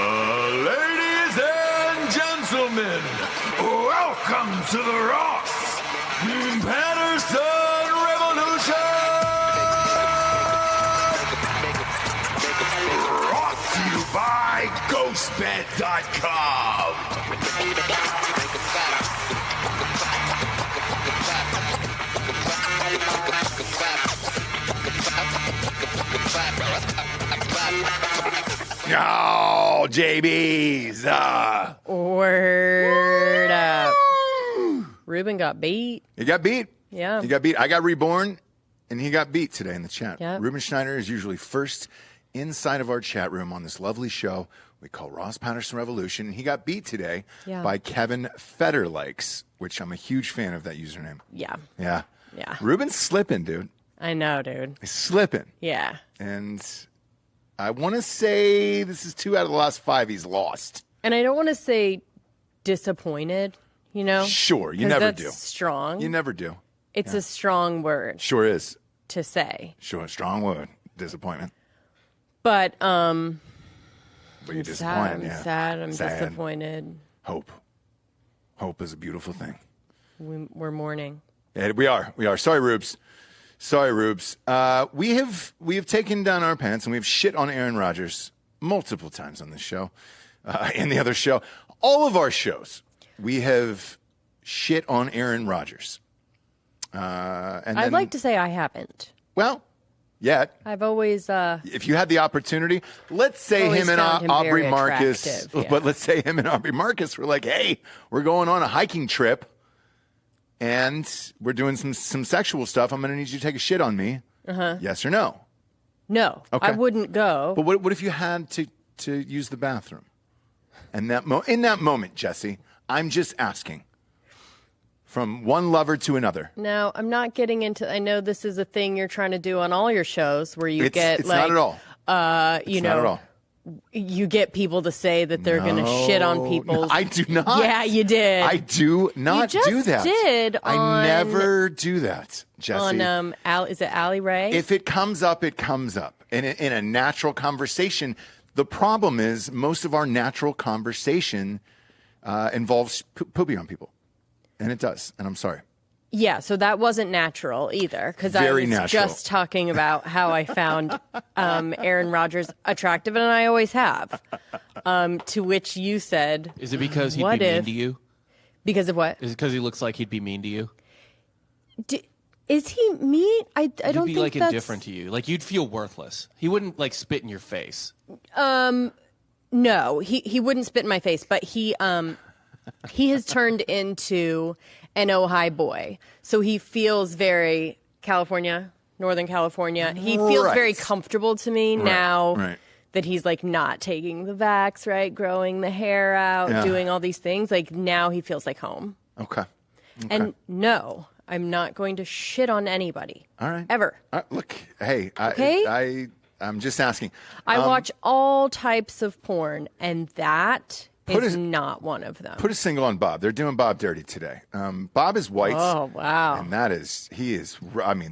Ladies and gentlemen, welcome to the Ross Patterson Revolution! Brought to you by GhostBed.com. Oh, JB's. Word up. Ruben got beat. He got beat. Yeah. He got beat. I got reborn, and he got beat today in the chat. Yep. Ruben Schneider is usually first inside of our chat room on this lovely show we call Ross Patterson Revolution. He got beat today by Kevin Federlikes, which I'm a huge fan of that username. Yeah. Yeah. Yeah. Ruben's slipping, dude. I know, dude. He's slipping. Yeah. And I want to say this is 2 out of the last 5 he's lost. And I don't want to say disappointed, you know? Sure, you never do. That's strong. You never do. It's a strong word Sure is. to say. Sure, strong word. Disappointment. But But you're I'm disappointed. sad. Yeah. I'm sad. I'm Sad. disappointed. Hope. Hope is a beautiful thing. We're mourning. Yeah, we are. We are. Sorry, Rubes. Sorry, Rubes. We have taken down our pants and we've shit on Aaron Rodgers multiple times on this show and the other show. All of our shows, we have shit on Aaron Rodgers. And I'd like to say I haven't. Well, yet. I've always If you had the opportunity, let's say Always him and found him Aubrey very Marcus, attractive, yeah. but let's say him and Aubrey Marcus were like, hey, we're going on a hiking trip and we're doing some sexual stuff. I'm going to need you to take a shit on me. Yes or no? no. Okay. I wouldn't go. But what if you had to use the bathroom? And in that moment, Jesse, I'm just asking. From one lover to another. No, I'm not getting into. I know this is a thing you're trying to do on all your shows, where you It's get like, not at all. You Not at know, all. you get people to say that they're going to shit on people's. I do not. Yeah, you did. I do not You just do that. did I on- never do that, Jesse. on is it Allie Ray? If it comes up, it comes up. In a natural conversation, the problem is most of our natural conversation involves pooping on people. And it does. And I'm sorry. Yeah, so that wasn't natural either, because I Very was natural. just talking about how I found Aaron Rodgers attractive, and I always have. To which you said, Is it because he'd What be mean if- to you? because of what? Is it because he looks like he'd be mean to you? Is he mean? I don't He'd be think like that's... indifferent to you. Like you'd feel worthless. He wouldn't like spit in your face. No, he wouldn't spit in my face, but he has turned into an Ojai boy. So he feels very Northern California. He feels Right. very comfortable to me now right. that he's like not taking the vax, right? Growing the hair out, Yeah. doing all these things. Like now he feels like home. Okay. And no, I'm not going to shit on anybody. All right. Ever. Look, hey, Okay? I'm just asking. I watch all types of porn, and that is not one of them. Put a single on Bob. They're doing Bob dirty today. Bob is white. Oh, wow. And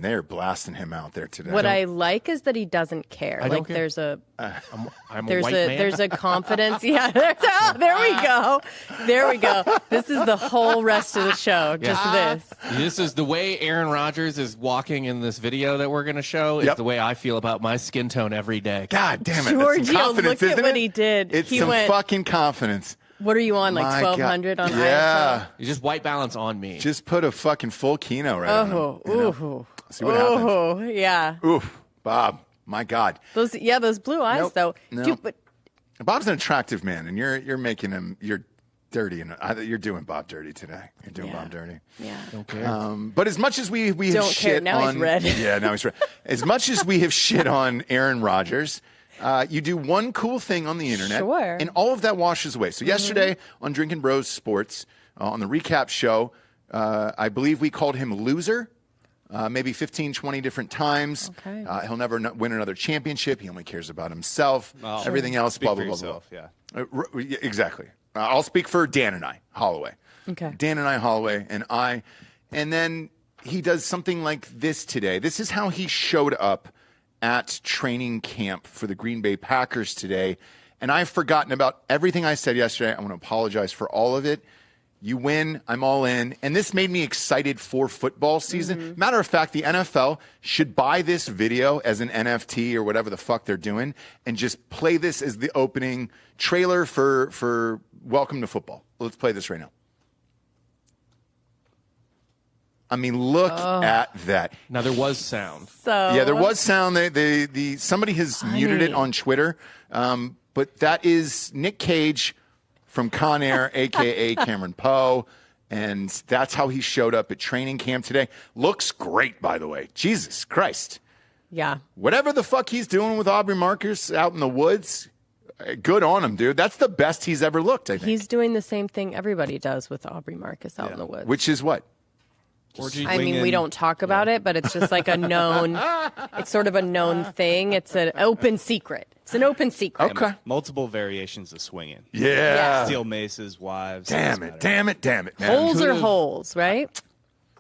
they're blasting him out there today. What I like is that he doesn't care. I don't Like care. there's a I'm a there's white a man. there's a confidence. Yeah, there we go. There we go. This is the whole rest of the show. Just this. This is the way Aaron Rodgers is walking in this video that we're going to show. Is Yep. the way I feel about my skin tone every day. God damn it. That's some Giorgio, confidence, look at isn't what it? he did. It's He some went- fucking confidence. What are you on? Like My 1200 God. on Yeah. You just white balance on me. Just put a fucking full keno right on him. ISO? you know? Ooh, See what happens. oh, yeah. Oof. Bob. My God. Those blue eyes Nope. though. No. Dude, but Bob's an attractive man, and you're making him. You're dirty, and you're doing Bob dirty today. You're doing Bob dirty. yeah. Don't care. But as much as we have Don't care. shit Now he's on, red. yeah, now he's red. As much as we have shit on Aaron Rodgers, you do one cool thing on the internet, Sure. and all of that washes away. So yesterday on Drinking Bros Sports, on the recap show, I believe we called him loser. Maybe 15, 20 different times. Okay. He'll never win another championship. He only cares about himself. Everything else, Speak blah, for blah, blah, yourself, blah. Yeah, exactly. I'll speak for Dan and I, Holloway. Okay. Dan and I, Holloway, and I. And then he does something like this today. This is how he showed up at training camp for the Green Bay Packers today, and I've forgotten about everything I said yesterday. I want to apologize for all of it. You win, I'm all in. And this made me excited for football season. Matter of fact, the NFL should buy this video as an NFT or whatever the fuck they're doing and just play this as the opening trailer for Welcome to Football. Let's play this right now. I mean, look at that. Now, there was sound. Yeah, there was sound. Somebody has muted it on Twitter. But that is Nick Cage from Con Air, a.k.a. Cameron Poe. And that's how he showed up at training camp today. Looks great, by the way. Jesus Christ. Yeah. Whatever the fuck he's doing with Aubrey Marcus out in the woods, good on him, dude. That's the best he's ever looked, I think. He's doing the same thing everybody does with Aubrey Marcus out in the woods. Which is what? I mean, we don't talk about it, but it's just like a known, it's sort of a known thing. It's an open secret. It's an open secret. Okay. Multiple variations of swinging. Yeah. Steel maces, wives. Damn it, man. Holes are holes, right?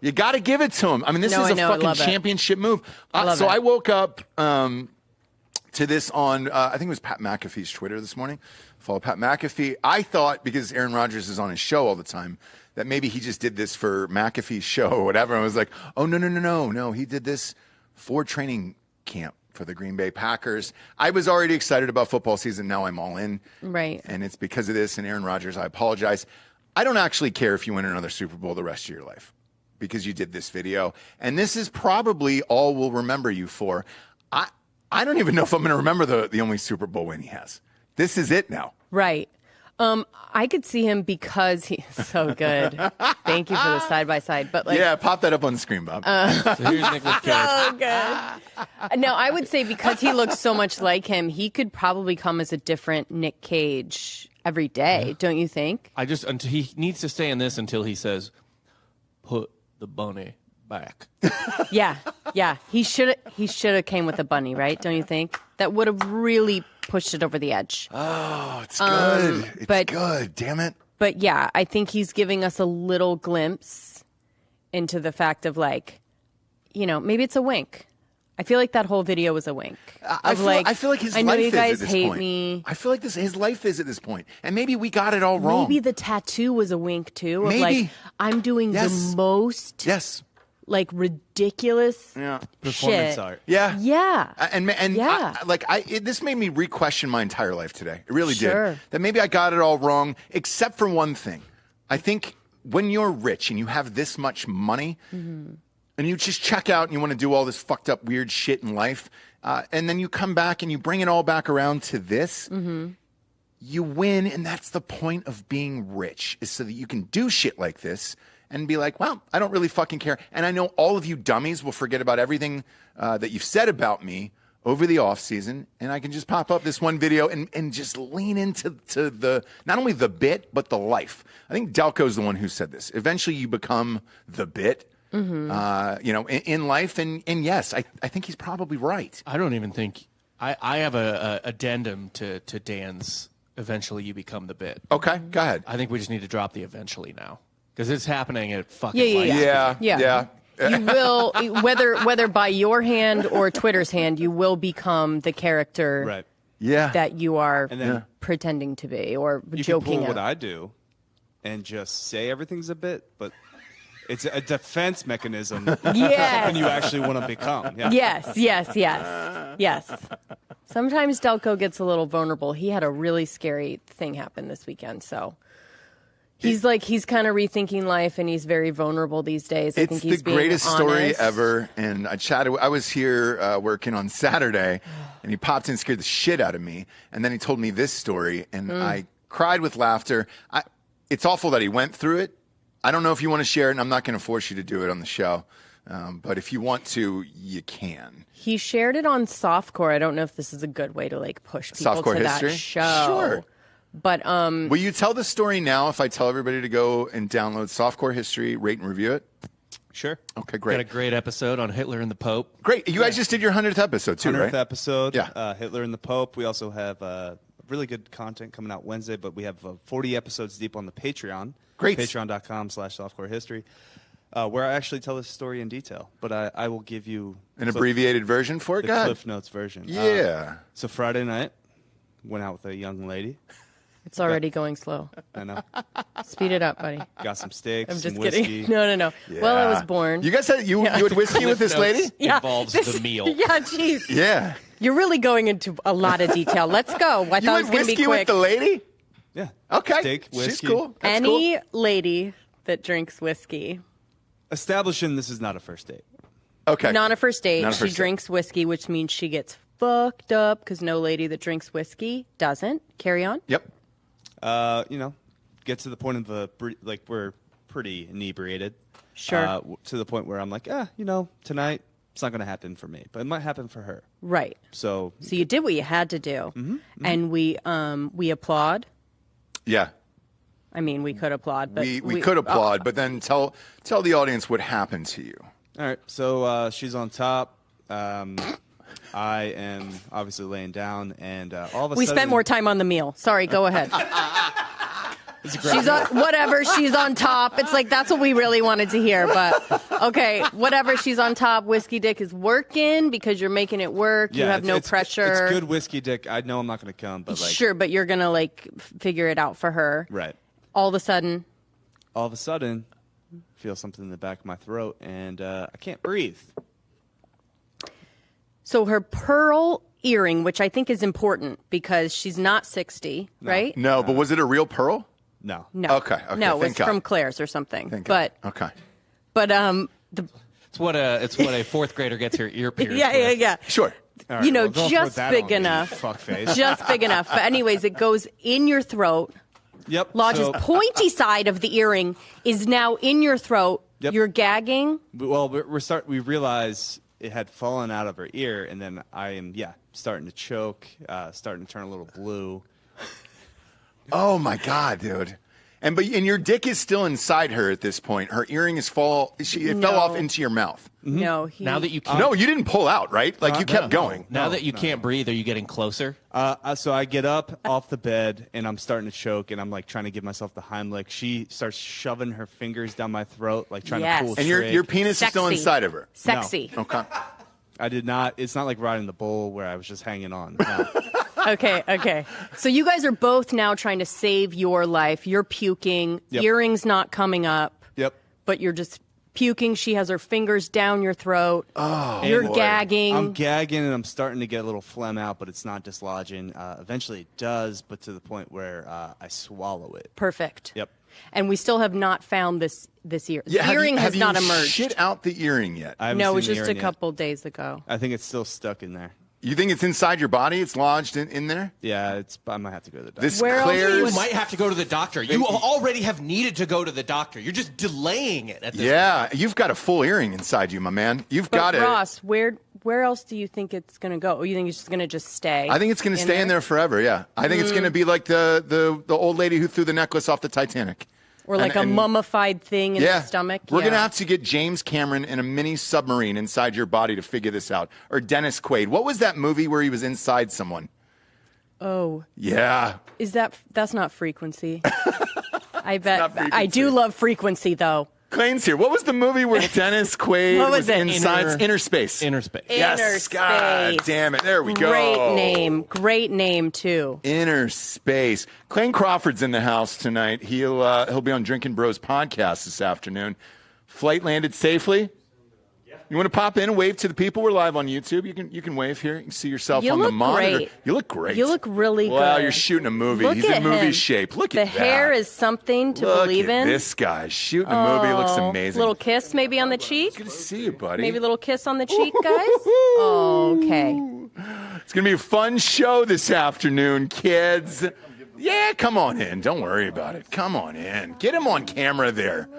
You got to give it to him. I mean, this is a fucking championship move. I woke up to this on, I think it was Pat McAfee's Twitter this morning. Follow Pat McAfee. I thought, because Aaron Rodgers is on his show all the time, that maybe he just did this for McAfee's show or whatever. I was like, oh, no. He did this for training camp for the Green Bay Packers. I was already excited about football season. Now I'm all in. Right. And it's because of this. And Aaron Rodgers, I apologize. I don't actually care if you win another Super Bowl the rest of your life because you did this video. And this is probably all we'll remember you for. I don't even know if I'm going to remember the only Super Bowl win he has. This is it now. Right. I could see him because he's so good. Thank you for the side-by-side. But yeah, pop that up on the screen, Bob. So here's Nicholas Cage. So good. No, I would say because he looks so much like him, he could probably come as a different Nick Cage every day, don't you think? He needs to stay in this until he says, "Put the bunny back." Yeah. He should have came with a bunny, right? Don't you think? That would have really pushed it over the edge. Oh, it's good. It's good. Damn it. But yeah, I think he's giving us a little glimpse into the fact of maybe it's a wink. I feel like that whole video was a wink. I feel like his I know life you is guys at this hate point. me. I feel like his life is at this point. And maybe we got it all wrong. Maybe the tattoo was a wink too. Of Maybe. I'm doing the most ridiculous performance shit. art. Yeah. Yeah. And yeah. This made me re-question my entire life today. It really Sure. did. That maybe I got it all wrong, except for one thing. I think when you're rich and you have this much money, and you just check out and you want to do all this fucked up weird shit in life, and then you come back and you bring it all back around to this, you win, and that's the point of being rich, is so that you can do shit like this and be like, well, I don't really fucking care. And I know all of you dummies will forget about everything that you've said about me over the off season, and I can just pop up this one video and just lean into the not only the bit but the life. I think Delco's the one who said this. Eventually, you become the bit, in life, and yes, I think he's probably right. I don't even think I have a addendum to Dan's. Eventually, you become the bit. Okay, go ahead. I think we just need to drop the eventually now because it's happening at fucking Yeah. Yeah. You will, whether by your hand or Twitter's hand, you will become the character Right. Yeah. that you are And then pretending to be or You joking can pull out. what I do and just say everything's a bit, but it's a defense mechanism. Yes. Something you actually want to become. Yeah. Yes. Sometimes Delco gets a little vulnerable. He had a really scary thing happen this weekend, so he's kind of rethinking life, and he's very vulnerable these days. I It's think he's the being greatest honest. story ever. And I was here working on Saturday, and he popped in and scared the shit out of me. And then he told me this story, and I cried with laughter. It's awful that he went through it. I don't know if you want to share it, and I'm not going to force you to do it on the show. But if you want to, you can. He shared it on Softcore. I don't know if this is a good way to push people Softcore to history? that show. Sure. But Will you tell the story now if I tell everybody to go and download Softcore History, rate and review it? Sure. Okay, Got a great. great episode on Hitler and the Pope. Great. You guys just did your 100th episode, too, 100th right? episode. Yeah. Hitler and the Pope. We also have really good content coming out Wednesday, but we have 40 episodes deep on the Patreon. Great. Patreon.com/softcore history. where I actually tell this story in detail. But I will give you An abbreviated version for it? the Go ahead. Cliff Notes version. Yeah. So Friday night, went out with a young lady. It's already going slow. I know. Speed it up, buddy. Got some steaks, I'm just some whiskey. kidding. No. Well, I was born. You guys had you had whiskey with this lady? Involves the meal. Yeah, jeez. Yeah. You're really going into a lot of detail. Let's go. I You thought it had was going to be whiskey quick. with the lady? Yeah. Okay. Steak, whiskey. She's cool. That's Any cool. lady that drinks whiskey, Establishing this is not a first date. Okay. not a first date, Not a she first date. drinks whiskey, which means she gets fucked up because no lady that drinks whiskey doesn't. Carry on. Yep. Get to the point of we're pretty inebriated. Sure. To the point where I'm like, tonight it's not going to happen for me, but it might happen for her. Right. So So you did what you had to do, and we applaud. Yeah. I mean, we could applaud, but We could applaud, but then tell the audience what happened to you. all right. So she's on top. I am obviously laying down, and all of a We sudden spent more time on the meal. Sorry, go ahead. She's on whatever. She's on top. It's like that's what we really wanted to hear. But okay, whatever. She's on top. Whiskey dick is working because you're making it work. You have no pressure. It's good whiskey dick. I know I'm not going to come, but Sure, but you're gonna figure it out for her. right. All of a sudden, Feel something in the back of my throat, and I can't breathe. so her pearl earring, which I think is important because she's not 60, right? No, but was it a real pearl? No. No. Okay, No, thank it's God. from Claire's or something. Thank but God. Okay. but It's what a fourth grader gets her ear pierced. with. yeah. Sure. All right, You know, well, don't just throw that big on me, enough. you fuckface. Just big enough. But anyways, it goes in your throat. Yep. Lodge's so- pointy side of the earring is now in your throat. Yep. You're gagging. Well, we realize it had fallen out of her ear, and then I am starting to choke, starting to turn a little blue. Oh my God, dude. And your dick is still inside her at this point. Her earring is fell off into your mouth. No, Now that you can't, No, you didn't pull out, right? Like you kept going. now that you can't breathe, are you getting closer? So I get up off the bed, and I'm starting to choke, and I'm like trying to give myself the Heimlich. She starts shoving her fingers down my throat, like trying Yes. to pull a And trig. your penis is still Sexy. inside of her. sexy. Okay. I did not. It's not like riding the bull where I was just hanging on. No. Okay. So you guys are both now trying to save your life. You're puking. Yep. Earrings not coming up. Yep. But you're just puking. She has her fingers down your throat. Oh, You're boy. gagging. I'm gagging, and I'm starting to get a little phlegm out, but it's not dislodging. Eventually it does, but to the point where I swallow it. Perfect. Yep. And we still have not found this ear. Yeah, The earring have has not you emerged. shit out the earring yet? I haven't No, it seen was the just a earring yet. couple days ago. I think it's still stuck in there. You think it's inside your body? It's lodged in there? Yeah, I might have to go to the doctor. This Where else Claire's... You might have to go to the doctor. You already have needed to go to the doctor. You're just delaying it at this Yeah, you've got a full earring inside you, my man. You've got But it. Ross, where else do you think it's going to go? Or you think it's just going to just stay? I think it's going to stay in there forever. Yeah, I think it's going to be like the old lady who threw the necklace off the Titanic. Or like a mummified thing in the stomach? We're going to have to get James Cameron in a mini submarine inside your body to figure this out. Or Dennis Quaid. What was that movie where he was inside someone? Oh. Yeah. That's not Frequency. I bet. not Frequency. I do love Frequency, though. Clayton's here. What was the movie where Dennis Quaid What was it? inside Inner Space? Inner Space. Yes. Inner God Space. damn it. There we go. Great name, too. Inner Space. Clayton Crawford's in the house tonight. He'll be on Drinking Bros podcast this afternoon. Flight landed safely. You want to pop in and wave to the people? We're live on YouTube. You can wave here. You can see yourself You on the look monitor. great. You look great. You look really Wow, good. you're shooting a movie. Look He's at in movie him. shape. Look The at that. hair is something to Look believe at in. this guy shooting a movie. It looks amazing. Little kiss maybe on the cheek. Good to see you, buddy. Maybe a little kiss on the cheek, guys. Okay. It's going to be a fun show this afternoon, kids. Yeah, come on in. Don't worry about it. Come on in. Get him on camera there.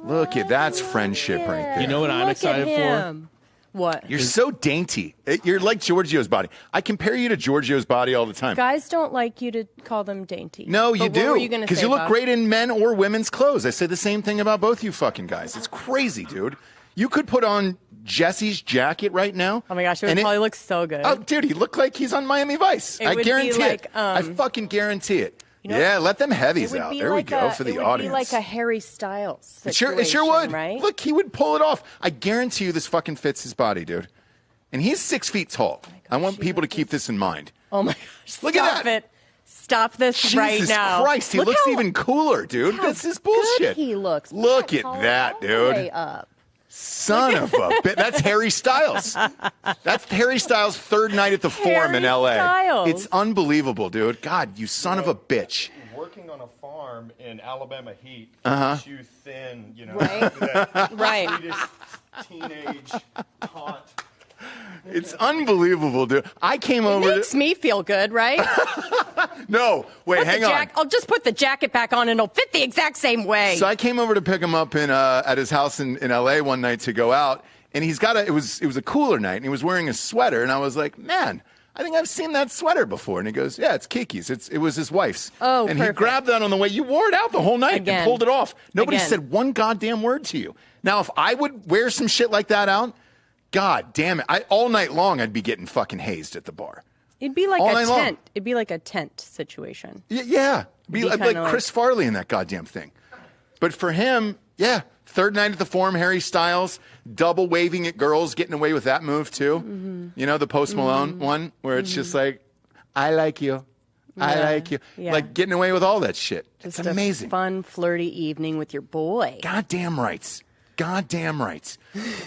Look at that's friendship right there. You know what I'm Look excited at for? him. What? You're so dainty. You're like Giorgio's body. I compare you to Giorgio's body all the time. Guys don't like you to call them dainty. No, you But do. What were you gonna Because say, you look Bob? great in men or women's clothes. I say the same thing about both you fucking guys. It's crazy, dude. You could put on Jesse's jacket right now. Oh my gosh, it would and probably look so good. Oh, dude, he looked like he's on Miami Vice. It I would be guarantee like, it. I fucking guarantee it. Yeah, let them heavies out. There we go for the audience. It would be like a Harry Styles situation, it sure would. Right? Look, he would pull it off. I guarantee you this fucking fits his body, dude. And he's 6 feet tall. Oh gosh, I want people to keep this in mind. Oh my gosh. Look at that. Stop this right now. Jesus Christ, he looks even cooler, dude. This is bullshit. Good he looks. Look at that, dude. Way up. Son of a bitch. That's Harry Styles. That's Harry Styles' third night at the Forum in L.A. Styles. It's unbelievable, dude. God, you son of a bitch. Working on a farm in Alabama heat Uh-huh. keeps you thin, Right. that Right. Swedish teenage taunt. It's unbelievable, dude. I came It over. makes me feel good, right? No, wait, hang on. I'll just put the jacket back on and it'll fit the exact same way. So I came over to pick him up at his house in L.A. one night to go out, and he's got it was a cooler night, and he was wearing a sweater, and I was like, man, I think I've seen that sweater before. And he goes, yeah, it's Kiki's. It was his wife's. Oh, and perfect. he grabbed that on the way. You wore it out the whole night Again. and pulled it off. Nobody Again. said one goddamn word to you. Now, if I would wear some shit like that out, God damn it, all night long I'd be getting fucking hazed at the bar. It'd be like all a night long. tent. It'd be like a tent situation. Yeah. Be like kinda Chris Farley in that goddamn thing. But for him, yeah, third night at the Forum, Harry Styles, double waving at girls, getting away with that move too. Mm-hmm. You know, the Post Malone one where it's just like, I like you. I like you. Yeah. Like getting away with all that shit. Just It's amazing. A fun, flirty evening with your boy. Goddamn rights. Goddamn rights.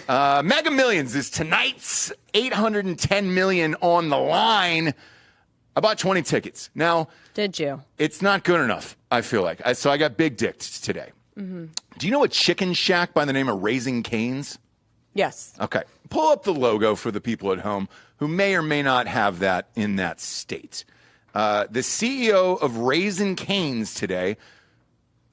Mega Millions is tonight's $810 million on the line. I bought 20 tickets. Now, Did you? it's not good enough, I feel like. So I got big dicked today. Mm-hmm. Do you know a chicken shack by the name of Raising Cane's? Yes. Okay. Pull up the logo for the people at home who may or may not have that in that state. The CEO of Raising Cane's today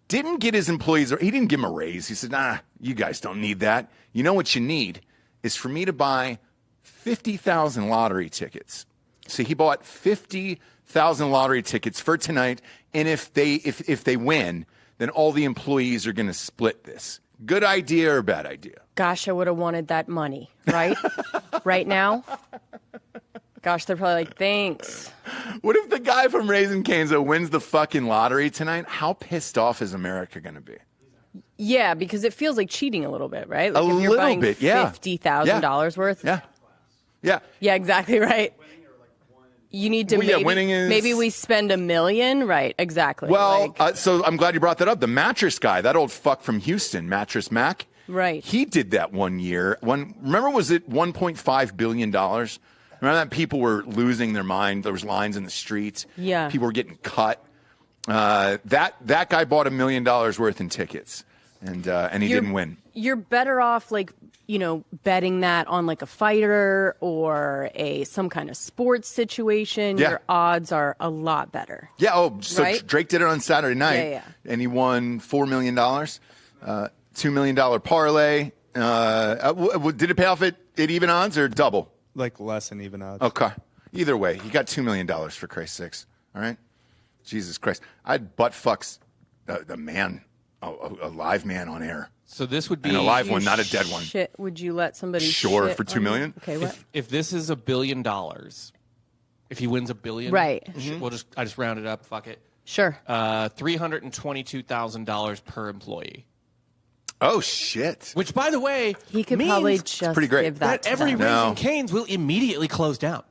didn't get his employees, or he didn't give them a raise. He said, nah, you guys don't need that. You know what you need is for me to buy 50,000 lottery tickets. So he bought 50,000 lottery tickets for tonight, and if they win, then all the employees are going to split this. Good idea or bad idea? Gosh, I would have wanted that money, right? Right now? Gosh, they're probably like, thanks. What if the guy from Raising Cane's wins the fucking lottery tonight? How pissed off is America going to be? Yeah, because it feels like cheating a little bit, right? Like A if you're little buying bit, yeah. $50,000 worth. Yeah. Yeah. Yeah, exactly right. You need to Well, yeah, winning is- maybe we spend $1 million, right? Exactly. Well, Like, so I'm glad you brought that up. The mattress guy, that old fuck from Houston, Mattress Mac. Right. He did that one year. Remember, was it $1.5 billion? Remember that people were losing their mind? There was lines in the streets. Yeah. People were getting cut. That guy bought $1 million worth in tickets, and he didn't win. You're better off, like, betting that on like a fighter or some kind of sports situation. Yeah. Your odds are a lot better. Yeah. Oh, so Right? Drake did it on Saturday night, Yeah. and he won $4 million, $2 million parlay. Did it pay off at even odds or double? Like less than even odds. Okay. Either way, he got $2 million for Christ's sakes. All right. Jesus Christ. I'd butt fucks a man, a live man on air. So this would be And a live one, not a dead one. Shit, would you let somebody Sure, shit for $2 on you? million? Okay, what? if this is $1 billion, if he wins $1 billion, Right. I just round it up. Fuck it. Sure. $322,000 per employee. Oh, shit. Which, by the way, He could means probably just pretty great. give that that to every them. No. Raising Cane's will immediately close down.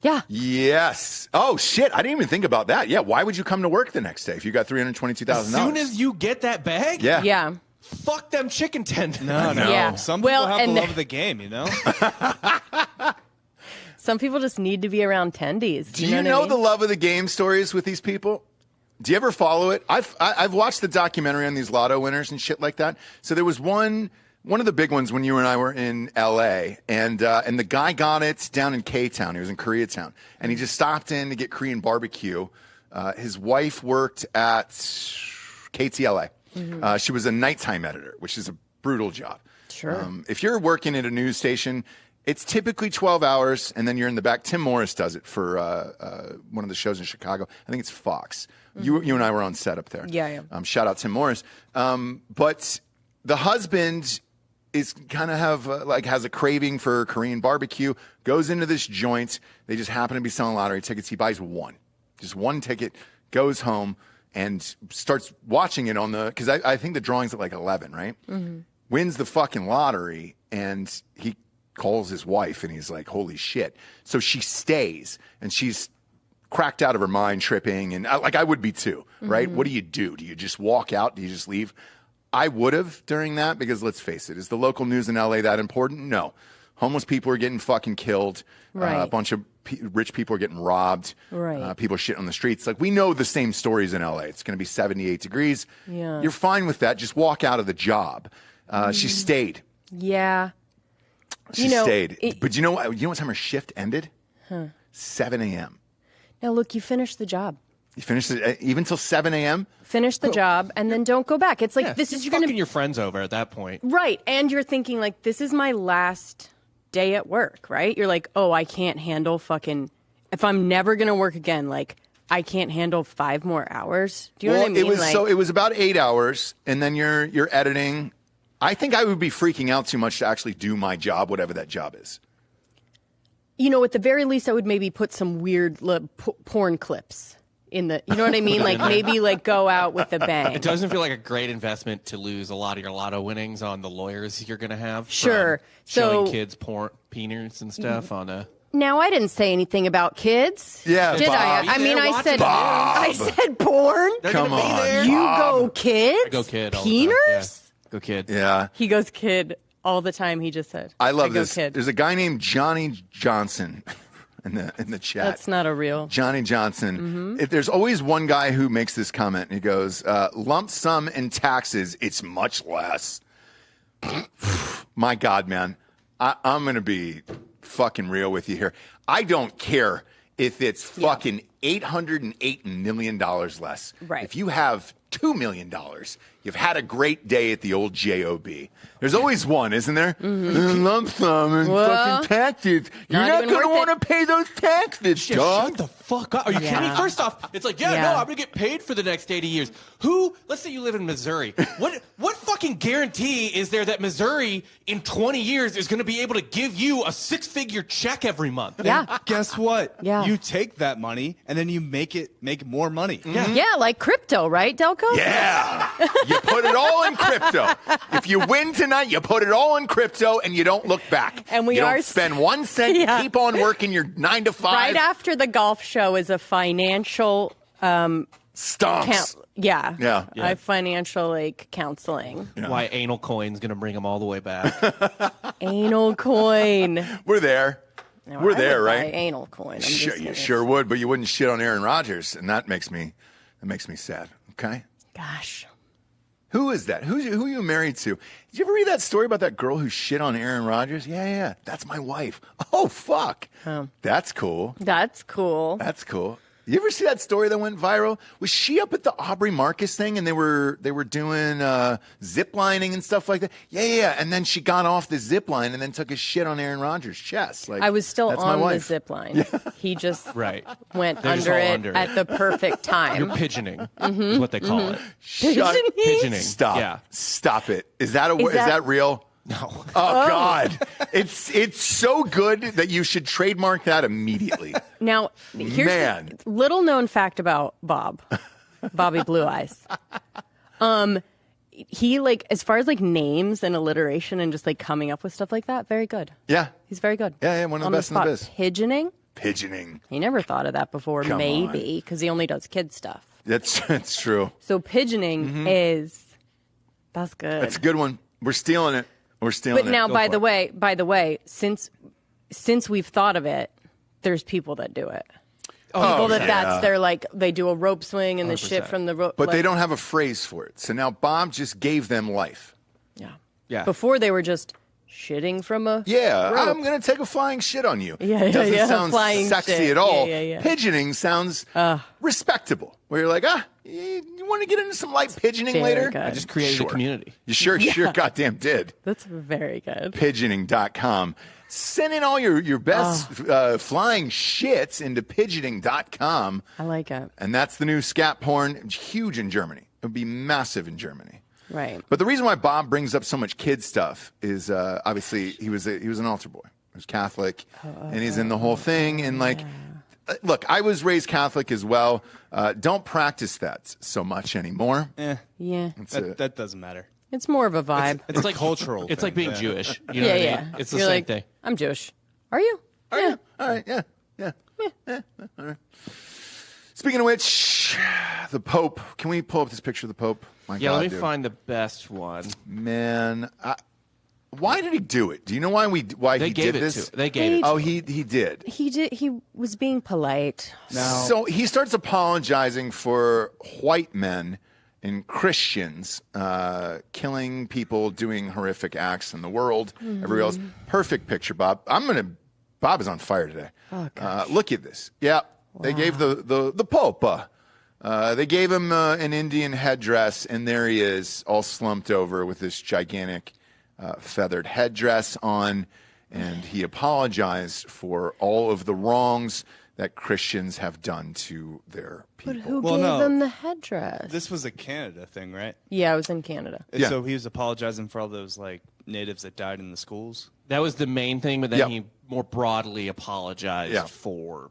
Yeah. Yes. Oh, shit. I didn't even think about that. Yeah. Why would you come to work the next day if you got $322,000? As soon as you get that bag, Yeah. Yeah. fuck them chicken tenders. No. Yeah. Some people Well, have the and- love of the game, you know? Some people just need to be around tendies. Do you know what I mean? the love of the game stories with these people? Do you ever follow it? I've watched the documentary on these lotto winners and shit like that. So there was one of the big ones when you and I were in L.A. and the guy got it down in K-Town. He was in Koreatown, and he just stopped in to get Korean barbecue. His wife worked at KTLA. She was a nighttime editor, which is a brutal job. Sure. If you're working at a news station, it's typically 12 hours, and then you're in the back. Tim Morris does it for one of the shows in Chicago. I think it's Fox. You and I were on set up there. Yeah. Shout out Tim Morris. But the husband is kind of has a craving for Korean barbecue, goes into this joint. They just happen to be selling lottery tickets. He buys one. Just one ticket, goes home and starts watching it on the, because I think the drawing's at like 11, right? Wins the fucking lottery, and he calls his wife, and he's like, holy shit. So she stays, and she's cracked out of her mind, tripping, and like I would be too, right? What do? Do you just walk out? Do you just leave? I would have during that, because let's face it, is the local news in LA that important? No. Homeless people are getting fucking killed. Right. A bunch of rich people are getting robbed. Right. People shit on the streets. Like, we know the same stories in LA. It's going to be 78 degrees. Yeah. You're fine with that. Just walk out of the job. She stayed. Yeah. She stayed. But you know what time her shift ended? 7 a.m. Now, look, you finished the job. You finished it even till 7 a.m.? Finish the job and then don't go back. It's like, this is, you're you're going to fucking your friends over at that point. Right. And you're thinking, like, this is my last day at work, right? You're like, oh, I can't handle fucking, if I'm never going to work again, like, I can't handle 5 more hours. Do you know what I mean? It was about 8 hours, and then you're editing. I think I would be freaking out too much to actually do my job, whatever that job is. You know, at the very least, I would maybe put some weird porn clips in the, you know what I mean? Like, maybe like go out with a bang. It doesn't feel like a great investment to lose a lot of your lotto winnings on the lawyers you're going to have. Sure. Showing kids porn, peeners and stuff on a. Now, I didn't say anything about kids. Yeah, did Bob. I? I mean, I said, Bob. I said porn. Come on, You Bob. go kids. I go kid. All the time. Peeners. Yeah. Go kid. Yeah. He goes kid all the time. He just said, I love go this. Kid. There's a guy named Johnny Johnson in the chat. That's not a real. Johnny Johnson. There's always one guy who makes this comment. He goes, lump sum in taxes, it's much less. My God, man. I'm going to be fucking real with you here. I don't care if it's fucking $808 million less. Right. If you have $2 million, you've had a great day at the old JOB. There's always one, isn't there? Lump sum and fucking taxes. You're not even going to worth want to pay those taxes, dog. Shut the fuck up. Are you kidding me? Yeah. First off, it's like, no, I'm going to get paid for the next 80 years. Let's say you live in Missouri. What fucking guarantee is there that Missouri in 20 years is going to be able to give you a 6-figure check every month? Yeah. Guess what? Yeah. You take that money and then you make more money. Yeah, like crypto, right, Delco? Yeah. You put it all in crypto. If you win tonight, you put it all in crypto and you don't look back. And we you are don't spend 1 cent. Yeah. You keep on working your 9 to 5. Right after the golf show is a financial Stomps. Yeah. Financial like counseling. Yeah. Why anal coin's going to bring them all the way back. Anal coin. We're there. Now, We're I there, would buy right? Anal coin. You sure would, but you wouldn't shit on Aaron Rodgers, and that makes me sad. Okay. Gosh. Who is that? Who are you married to? Did you ever read that story about that girl who shit on Aaron Rodgers? Yeah. That's my wife. Oh, fuck. That's cool. That's cool. That's cool. You ever see that story that went viral? Was she up at the Aubrey Marcus thing and they were doing zip lining and stuff like that? Yeah. And then she got off the zip line and then took a shit on Aaron Rodgers' chest. Like, I was still that's my on the wife. zip line. He just went They're just under all it under at it. the perfect time. You're pigeoning is what they call it. Pigeoning? Stop. Yeah. Stop it. Is that Is that real? No. Oh, God. It's so good that you should trademark that immediately. Now, here's Man. the little known fact about Bobby Blue Eyes. He like, as far as like names and alliteration and just like coming up with stuff like that, very good. Yeah. He's very good. Yeah, one of the On best in the spot. biz. Pigeoning? Pigeoning. He never thought of that before, Come maybe, because he only does kid stuff. That's true. So pigeoning that's good. That's a good one. We're stealing it. We're stealing But it. now, Go by for it. the way, since we've thought of it, there's people that do it. People that's their like they do a rope swing and the shit from the rope. But they don't have a phrase for it. So now Bob just gave them life. Yeah. Before they were just shitting from a Yeah, rope. I'm going to take a flying shit on you. Yeah, Doesn't sound flying sexy shit. at all. Yeah. Pigeoning sounds respectable. Where you're like, you want to get into some light pigeoning Very later? good. I just created a community. You sure goddamn did. That's very good. Pigeoning.com. Send in all your best flying shits into pigeoning.com. I like it. And that's the new scat porn. It's huge in Germany. It would be massive in Germany. Right. But the reason why Bob brings up so much kid stuff is obviously he was an altar boy. He was Catholic, and he's in the whole thing. And like, look, I was raised Catholic as well. Don't practice that so much anymore. Yeah. That doesn't matter. It's more of a vibe. It's like cultural. It's thing. like being Yeah. Jewish. You know what I mean? It's the You're same like, thing. I'm Jewish. Are you? All right, yeah. All right. Speaking of which, the Pope. Can we pull up this picture of the Pope? My Yeah, God, let me dude. find the best one. Man, why did he do it? Do you know why They he gave did it this? to. They gave it. Oh, he did. He was being polite. So he starts apologizing for white men and Christians killing people, doing horrific acts in the world. Everybody else, perfect picture, Bob. Bob is on fire today. Oh, look at this. Yeah, they gave the Pope. They gave him an Indian headdress, and there he is, all slumped over with this gigantic feathered headdress on, and he apologized for all of the wrongs that Christians have done to their people. But who Well, gave no. them the headdress? This was a Canada thing, right? Yeah, I was in Canada. And Yeah. so he was apologizing for all those like natives that died in the schools. That was the main thing, but then Yep. he more broadly apologized Yeah. for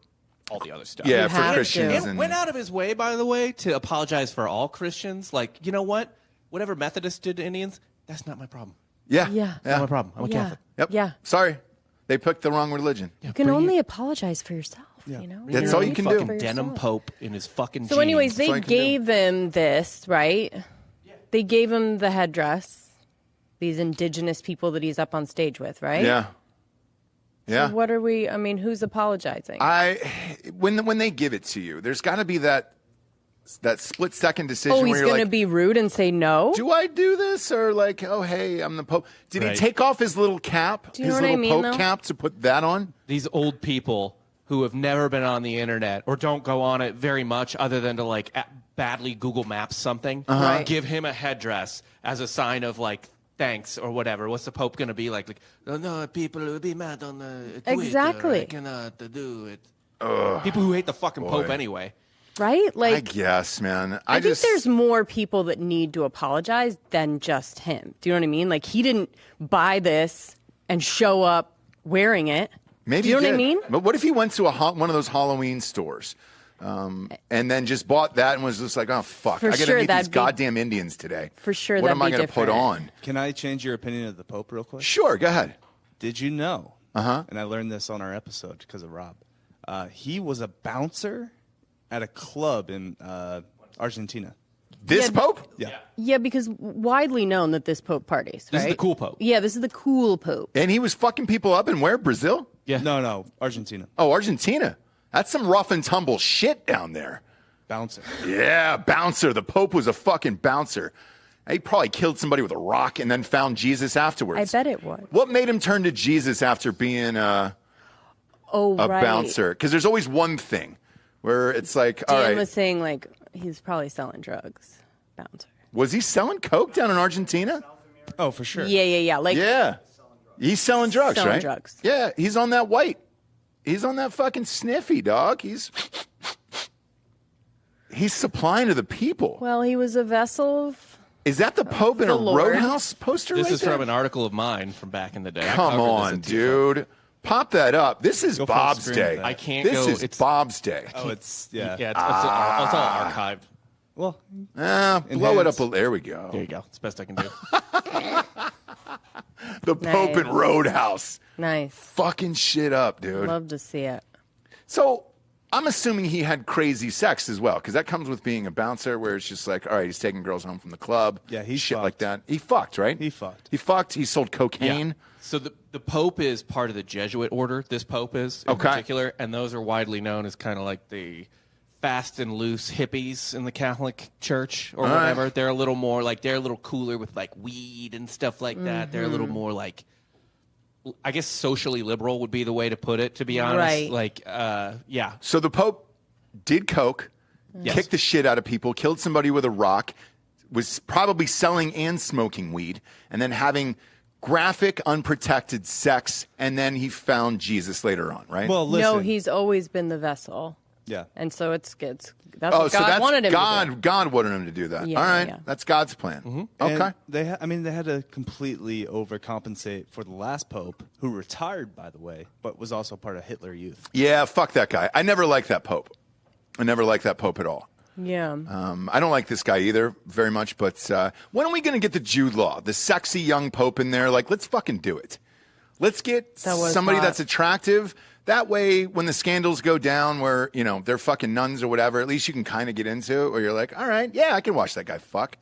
all the other stuff. Yeah, You for have Christians. to. And went out of his way, by the way, to apologize for all Christians. Like, you know what? Whatever Methodists did to Indians, that's not my problem. Yeah. Yeah. Not my problem. I'm a Yeah. Catholic. Yep. Yeah. Sorry. They picked the wrong religion. You can only apologize for yourself, you know? That's You all know, you can fuck do. for Denim yourself. Pope in his fucking So anyways, jeans. That's all they you can do. gave him this, right? They gave him the headdress. These indigenous people that he's up on stage with, right? Yeah. Yeah. So what are we, I mean, who's apologizing? When they give it to you, there's got to be that split second decision oh, where he's you're going to like, be rude and say no? do I do this? Or like, oh, hey, I'm the Pope. Did he Right. take off his little cap, Do you his know what I little mean, Pope though? cap to put that on? These old people who have never been on the internet or don't go on it very much other than to like badly Google Maps something, Right. give him a headdress as a sign of like thanks or whatever. What's the Pope going to be like? Oh, no, people will be mad on Twitter. Exactly. I cannot do it. People who hate the fucking Pope anyway. Right? I Like, guess, man. I think there's more people that need to apologize than just him. Do you know what I mean? Like, he didn't buy this and show up wearing it. Maybe Do you know he what I did. mean? But what if he went to one of those Halloween stores and then just bought that and was just like, oh, fuck, For I got to sure, meet these that'd be- goddamn Indians today. For sure, What that'd am I be gonna put different. on? Can I change your opinion of the Pope real quick? Sure, go ahead. Did you know? Uh-huh. And I learned this on our episode because of Rob. He was a bouncer at a club in Argentina. This Yeah. Pope? Yeah. Yeah, because widely known that this Pope parties, This is right? the cool Pope. Yeah, this is the cool Pope. And he was fucking people up in where? Brazil? Yeah. No, Argentina. Oh, Argentina. That's some rough and tumble shit down there. Bouncer. Yeah, bouncer. The Pope was a fucking bouncer. He probably killed somebody with a rock and then found Jesus afterwards. I bet it would. What made him turn to Jesus after being a Right. bouncer? Because there's always one thing where it's like, all Dan right, was saying, like, he's probably selling drugs. Bouncer. was he selling coke down in Argentina? Oh, for sure. Yeah. Like, Yeah. He's selling drugs, Selling right? drugs. Yeah, he's on that white. He's on that fucking sniffy, dog. He's supplying to the people. well, he was a vessel of. Is that the Pope in the a Lord. Roadhouse poster This right is there? from an article of mine from back in the day. I Come covered this on, at dude. Pop that up. This is Go full Bob's screen day. with that. I can't This go. is It's Bob's day. Oh, it's yeah. yeah. It's all archived. Well, Blow it up. Enhance. There we go. There you go. It's the best I can do. The Pope in Nice. Roadhouse. Nice. Fucking shit up, dude. Love to see it. So I'm assuming he had crazy sex as well, because that comes with being a bouncer, where it's just like, all right, he's taking girls home from the club. Yeah, he shit fucked. like that. He fucked, right? He fucked. He fucked. He sold cocaine. So the Pope is part of the Jesuit order. This Pope is in Okay. particular, and those are widely known as kind of like the fast and loose hippies in the Catholic Church or right. whatever. They're a little more like they're a little cooler with like weed and stuff like that. They're a little more like, I guess, socially liberal would be the way to put it. To be honest, Right. like, yeah, So the Pope did coke, kicked the shit out of people, killed somebody with a rock, was probably selling and smoking weed, and then having graphic, unprotected sex, and then he found Jesus later on, right? well, listen. No, he's always been the vessel. Yeah. And so that's what God wanted him to do. God wanted him to do that. Yeah, All right. yeah. That's God's plan. Okay. And they had to completely overcompensate for the last pope, who retired, by the way, but was also part of Hitler Youth. Yeah, fuck that guy. I never liked that pope. I never liked that pope at all. Yeah. I don't like this guy either very much, but when are we going to get the Jude Law, the sexy young pope in there? Like, let's fucking do it. Let's get somebody that's attractive. That way, when the scandals go down where, they're fucking nuns or whatever, at least you can kind of get into it where you're like, all right, yeah, I can watch that guy fuck.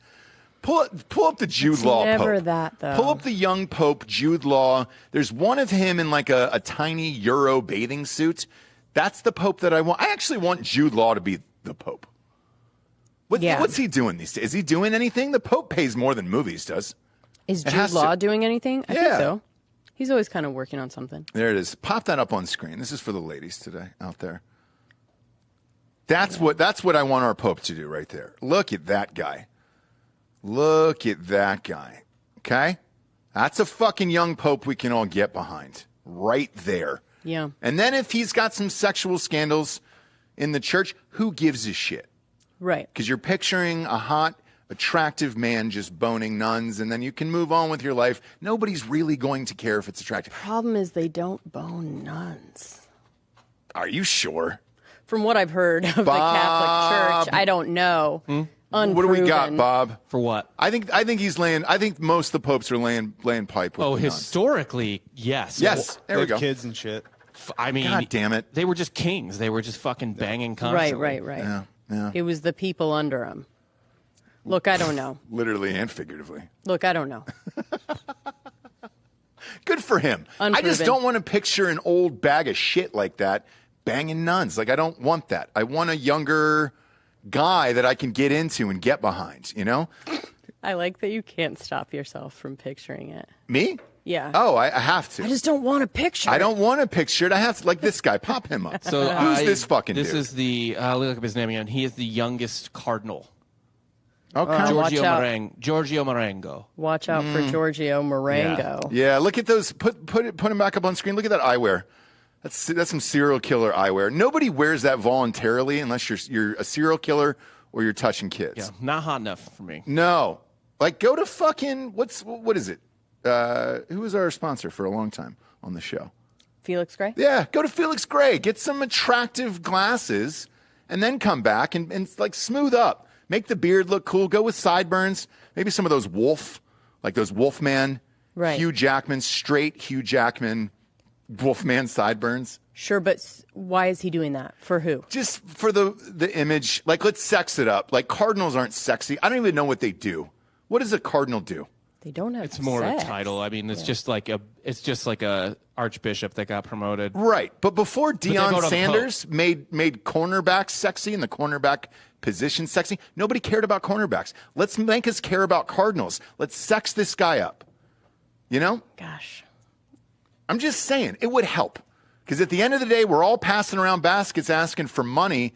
Pull up the Jude Law never pope. that, though. Pull up the young pope, Jude Law. There's one of him in like a tiny Euro bathing suit. That's the pope that I want. I actually want Jude Law to be the pope. What's he doing these days? Is he doing anything? The pope pays more than movies does. Is Jude Law doing anything? I think so. He's always kind of working on something. There it is. Pop that up on screen. This is for the ladies today out there. That's what I want our pope to do right there. Look at that guy. Look at that guy. Okay? That's a fucking young pope we can all get behind. Right there. Yeah. And then if he's got some sexual scandals in the church, who gives a shit? Right. Because you're picturing a hot, attractive man just boning nuns, and then you can move on with your life. Nobody's really going to care if it's attractive. Problem is they don't bone nuns. Are you sure? From what I've heard of the Catholic Church, I don't know. Unproven. What do we got, Bob? For what? I think he's laying. I think most of the popes are laying pipe with the nuns. Historically, yes. Yes, there we go. Kids and shit. I mean, God damn it. They were just kings. They were just fucking banging constantly. Right. Yeah. It was the people under him. Look, I don't know. Literally and figuratively. Look, I don't know. Good for him. Unproven. I just don't want to picture an old bag of shit like that banging nuns. Like, I don't want that. I want a younger guy that I can get into and get behind, I like that you can't stop yourself from picturing it. Me? Yeah. Oh, I have to. I just don't want to picture I it. don't want to picture it. I have to, like this guy. Pop him up. So who's this fucking dude? This is the, look up his name again. He is the youngest cardinal. Okay. Giorgio Marengo. Watch out for Giorgio Marengo. Yeah, look at those. Put him back up on screen. Look at that eyewear. That's some serial killer eyewear. Nobody wears that voluntarily unless you're a serial killer or you're touching kids. Yeah, not hot enough for me. No. Like, go to fucking, what is it? Who was our sponsor for a long time on the show? Felix Gray? Yeah, go to Felix Gray. Get some attractive glasses and then come back and like smooth up. Make the beard look cool. Go with sideburns. Maybe some of those Wolfman, right. Hugh Jackman, straight Hugh Jackman, Wolfman sideburns. Sure, but why is he doing that? For who? Just for the image. Like, let's sex it up. Like, cardinals aren't sexy. I don't even know what they do. What does a cardinal do? They don't have It's more sex. of a title. I mean, it's just like a archbishop that got promoted. Right. But before they Deion vote on Sanders made cornerbacks sexy and the cornerback position sexy, nobody cared about cornerbacks. Let's make us care about cardinals. Let's sex this guy up. Gosh. I'm just saying, it would help. Because at the end of the day, we're all passing around baskets asking for money.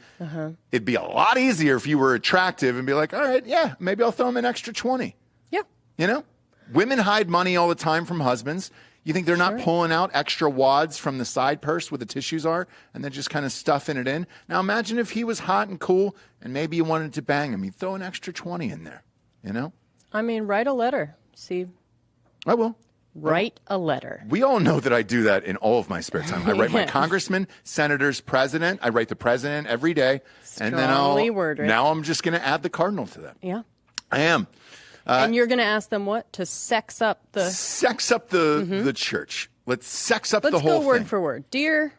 It'd be a lot easier if you were attractive and be like, all right, yeah, maybe I'll throw him an extra 20. Yeah. Women hide money all the time from husbands. You think they're not pulling out extra wads from the side purse where the tissues are and then just kind of stuffing it in? Now imagine if he was hot and cool and maybe you wanted to bang him. You'd throw an extra 20 in there, I mean, write a letter. See? I will. Write a letter. We all know that I do that in all of my spare time. I write my congressman, senators, president. I write the president every day. And then now I'm just going to add the cardinal to that. Yeah. I am. And you're going to ask them what? To sex up the... the church. Let's sex up the whole thing. Let's go word for word. Dear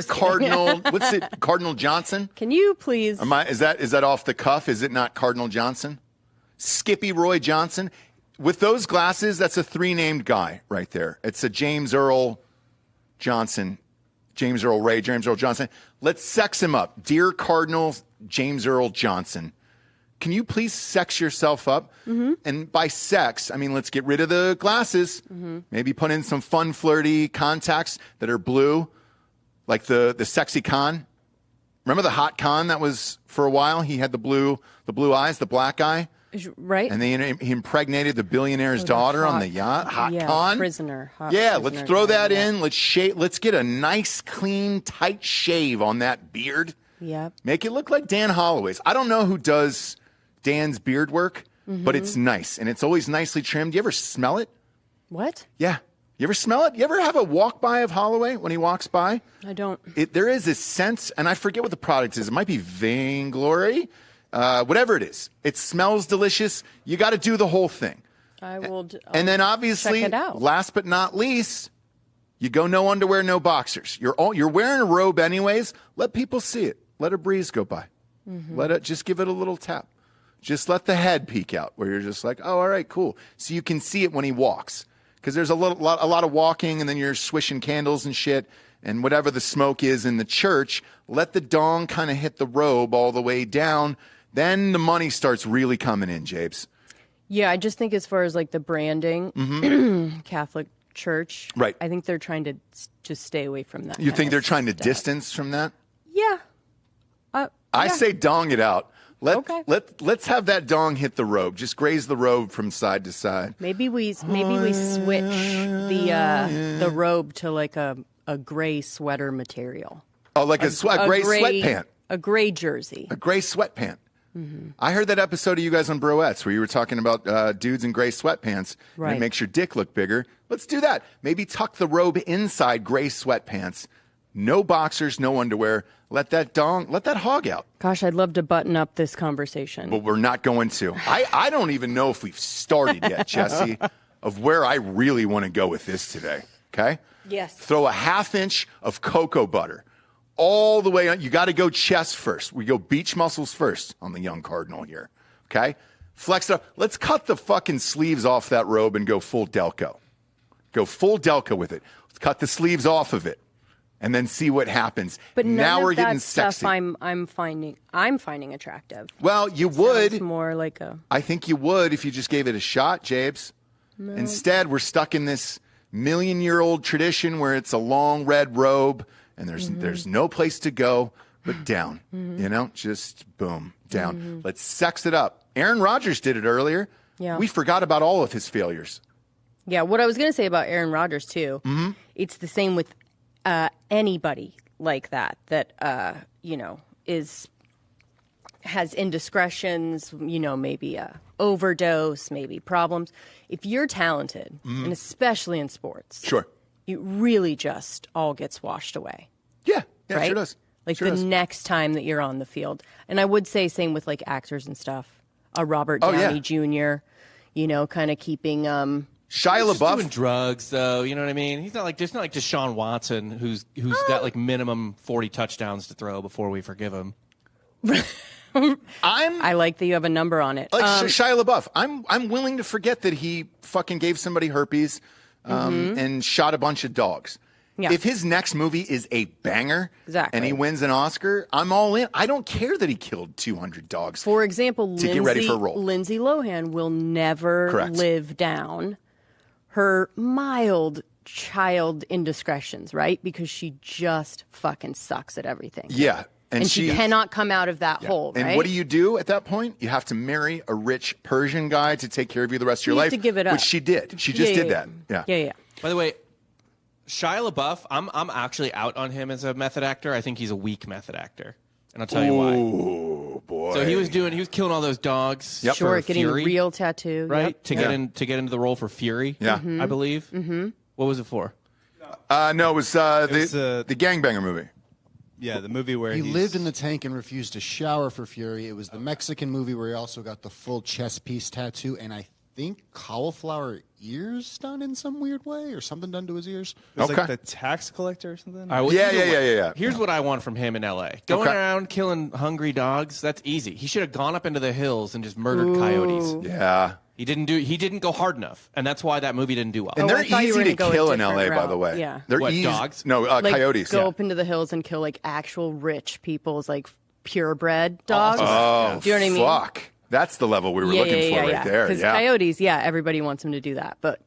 Cardinal, what's it? Cardinal Johnson? Can you please... Is that off the cuff? Is it not Cardinal Johnson? Skippy Roy Johnson? With those glasses, that's a 3-named guy right there. It's a James Earl Johnson. James Earl Ray, James Earl Johnson. Let's sex him up. Dear Cardinal James Earl Johnson. Can you please sex yourself up? And by sex, I mean, let's get rid of the glasses. Maybe put in some fun, flirty contacts that are blue, like the sexy con. Remember the hot con that was for a while? He had the blue eyes, the black eye. Right. And then he impregnated the billionaire's daughter on the yacht. Hot con. Prisoner. Let's throw that in. Let's get a nice, clean, tight shave on that beard. Yep. Make it look like Dan Holloway's. I don't know who does Dan's beard work, but it's nice. And it's always nicely trimmed. You ever smell it? What? Yeah. You ever smell it? You ever have a walk by of Holloway when he walks by? I don't. There is this sense, and I forget what the product is. It might be Vainglory, whatever it is. It smells delicious. You got to do the whole thing. And then obviously, check it out. last but not least, you go no underwear, no boxers. You're wearing a robe anyways. Let people see it. Let a breeze go by. Just give it a little tap. Just let the head peek out where you're just like, oh, all right, cool. So you can see it when he walks. Because there's a lot of walking, and then you're swishing candles and shit, and whatever the smoke is in the church, let the dong kind of hit the robe all the way down. Then the money starts really coming in, Jabes. Yeah, I just think as far as like the branding, Catholic Church, right? I think they're trying to just stay away from that. You think they're trying to distance from that? Yeah. I say dong it out. Okay. Let's have that dong hit the robe. Just graze the robe from side to side. Maybe we switch the robe to like a gray sweater material. Oh, like a gray sweatpant. A gray jersey. A gray sweatpant. I heard that episode of you guys on Broettes where you were talking about dudes in gray sweatpants. Right. And it makes your dick look bigger. Let's do that. Maybe tuck the robe inside gray sweatpants. No boxers, no underwear. Let that hog out. Gosh, I'd love to button up this conversation. But we're not going to. I don't even know if we've started yet, Jesse, of where I really want to go with this today. Okay? Yes. Throw a half inch of cocoa butter all the way on. You got to go chest first. We go beach muscles first on the young cardinal here. Okay? Flex it up. Let's cut the fucking sleeves off that robe and go full Delco. Go full Delco with it. Let's cut the sleeves off of it. And then see what happens. But now we're getting stuff sexy. I'm finding attractive. Well, you would. Sounds more like a. I think you would if you just gave it a shot, Jabes. No. Instead, we're stuck in this million-year-old tradition where it's a long red robe and there's no place to go but down. You know, just boom, down. Let's sex it up. Aaron Rodgers did it earlier. Yeah. We forgot about all of his failures. Yeah, what I was going to say about Aaron Rodgers too. It's the same with anybody like that has indiscretions, maybe a overdose, maybe problems. If you're talented, and especially in sports, Sure. it really just all gets washed away. Yeah, right? It sure does. Like sure the does. next time that you're on the field. And I would say same with like actors and stuff. Robert Downey Jr., kind of keeping Shia He's LaBeouf doing drugs, though. You know what I mean? He's not like Deshaun Watson, who's got like minimum 40 touchdowns to throw before we forgive him. I like that you have a number on it. Like Shia LaBeouf, I'm willing to forget that he fucking gave somebody herpes and shot a bunch of dogs. Yeah. If his next movie is a banger and he wins an Oscar, I'm all in. I don't care that he killed 200 dogs. For example, get ready for a role. Lindsay Lohan will never live down her mild child indiscretions, right? Because she just fucking sucks at everything. Yeah. And she cannot come out of that hole, right? And what do you do at that point? You have to marry a rich Persian guy to take care of you the rest of your life. To give it up. Which she did. She just did that. Yeah. By the way, Shia LaBeouf, I'm actually out on him as a method actor. I think he's a weak method actor. And I'll tell you why. Oh, boy. So he was killing all those dogs. Yep. Sure, for getting Fury, a real tattoo. right? Yep. To get into the role for Fury. Yeah. I believe. Mm-hmm. What was it for? No, it was the gangbanger movie. Yeah, the movie where he lived in the tank and refused to shower for Fury. It was the Mexican movie where he also got the full chest piece tattoo, and I think cauliflower ears done in some weird way, or something done to his ears. It was like the tax collector or something. All right, well, Yeah. Here's what I want from him in L.A. Going around killing hungry dogs, that's easy. He should have gone up into the hills and just murdered coyotes. Yeah. He didn't go hard enough, and that's why that movie didn't do well. And I they're thought you were easy to gonna go a kill in different LA, by route. the way. Yeah. They're What, easy. dogs? No, Like, coyotes. Go up into the hills and kill like actual rich people's like purebred dogs. Oh, do you know what I mean? fuck. That's the level we were looking for right there. Because Yeah. coyotes, everybody wants them to do that, but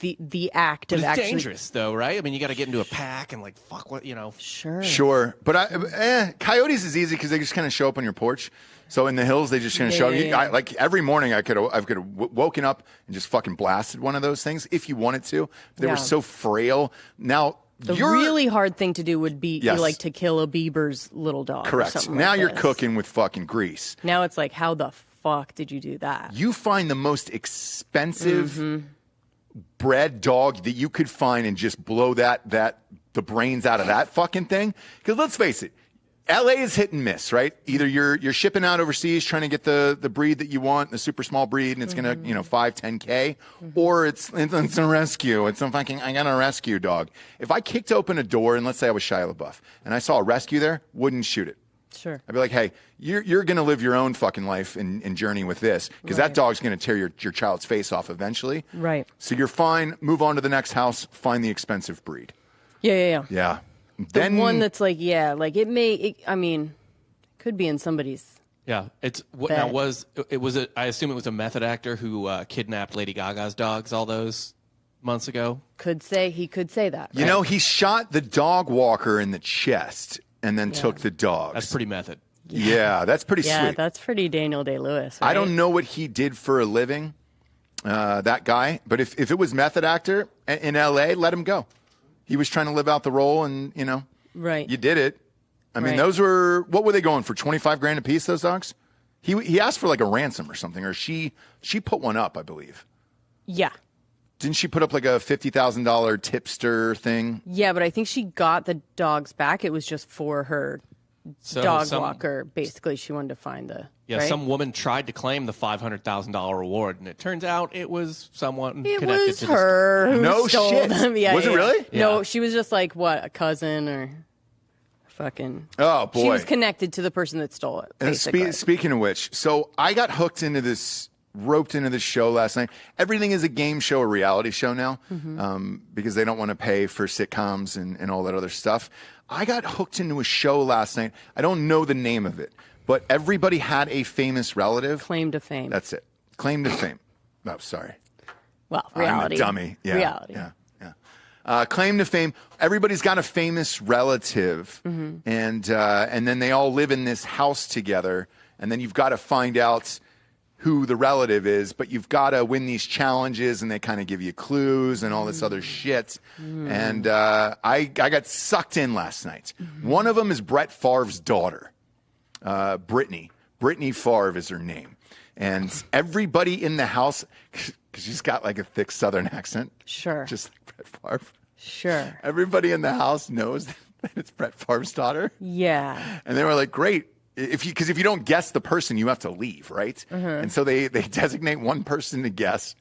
the act But of it's actually dangerous, though, right? I mean, you got to get into a pack and like fuck what Sure. Sure. But coyotes is easy because they just kind of show up on your porch. So in the hills, they just kind of show up. Yeah. Like every morning, I could have woken up and just fucking blasted one of those things if you wanted to. They were so frail. Now, The really hard thing to do would be like to kill a Bieber's little dog. Correct. Or something Now like you're this. cooking with fucking grease. Now it's like, how the fuck did you do that? You find the most expensive bred dog that you could find and just blow the brains out of that fucking thing. Because let's face it, LA is hit and miss, right? Either you're shipping out overseas trying to get the breed that you want, the super small breed, and it's gonna 5-10K, or it's a rescue. It's some fucking I got a rescue dog. If I kicked open a door and let's say I was Shia Labeouf and I saw a rescue there, wouldn't shoot it. Sure. I'd be like, hey, you're gonna live your own fucking life and journey with this because that dog's gonna tear your child's face off eventually. Right. So you're fine. Move on to the next house. Find the expensive breed. Yeah. Yeah. The one that's like, I mean, could be in somebody's. Yeah, it's what Bet. now I assume it was a method actor who kidnapped Lady Gaga's dogs all those months ago. He could say that. You know, he shot the dog walker in the chest and then took the dogs. That's pretty method. Yeah, that's pretty Yeah, sweet. that's pretty Daniel Day-Lewis. Right? I don't know what he did for a living, that guy, but if it was method actor in L.A., let him go. He was trying to live out the role, and Right. you did it. I mean, Right. those were what were they going for? $25,000 a piece? Those dogs? He asked for like a ransom or something, or she put one up, I believe. Yeah. Didn't she put up like a $50,000 tipster thing? Yeah, but I think she got the dogs back. It was just for her dog walker. Basically, she wanted to find the. Yeah, right? some woman tried to claim the $500,000 reward, and it turns out it was someone It connected was to her who No stole shit. them. Yeah, Was it really? No, Yeah. she was just like a cousin or fucking. Oh boy. She was connected to the person that stole it. And Basically. speaking of which, so I got roped into this show last night. Everything is a game show, a reality show now, because they don't want to pay for sitcoms and all that other stuff. I got hooked into a show last night. I don't know the name of it, but everybody had a famous relative. Claim to fame. That's it. Claim to fame. Oh, sorry. Well, reality. I'm a dummy. Yeah. Reality. Yeah. Claim to fame. Everybody's got a famous relative, and then they all live in this house together, and then you've got to find out who the relative is, but you've got to win these challenges, and they kind of give you clues and all this other shit. And I got sucked in last night. One of them is Brett Favre's daughter, Brittany. Brittany Favre is her name. And everybody in the house, because she's got like a thick Southern accent. Sure. Just like Brett Favre. Sure. Everybody in the house knows that it's Brett Favre's daughter. Yeah. And they were like, great. Because if you don't guess the person, you have to leave, right? And so they designate one person to guess.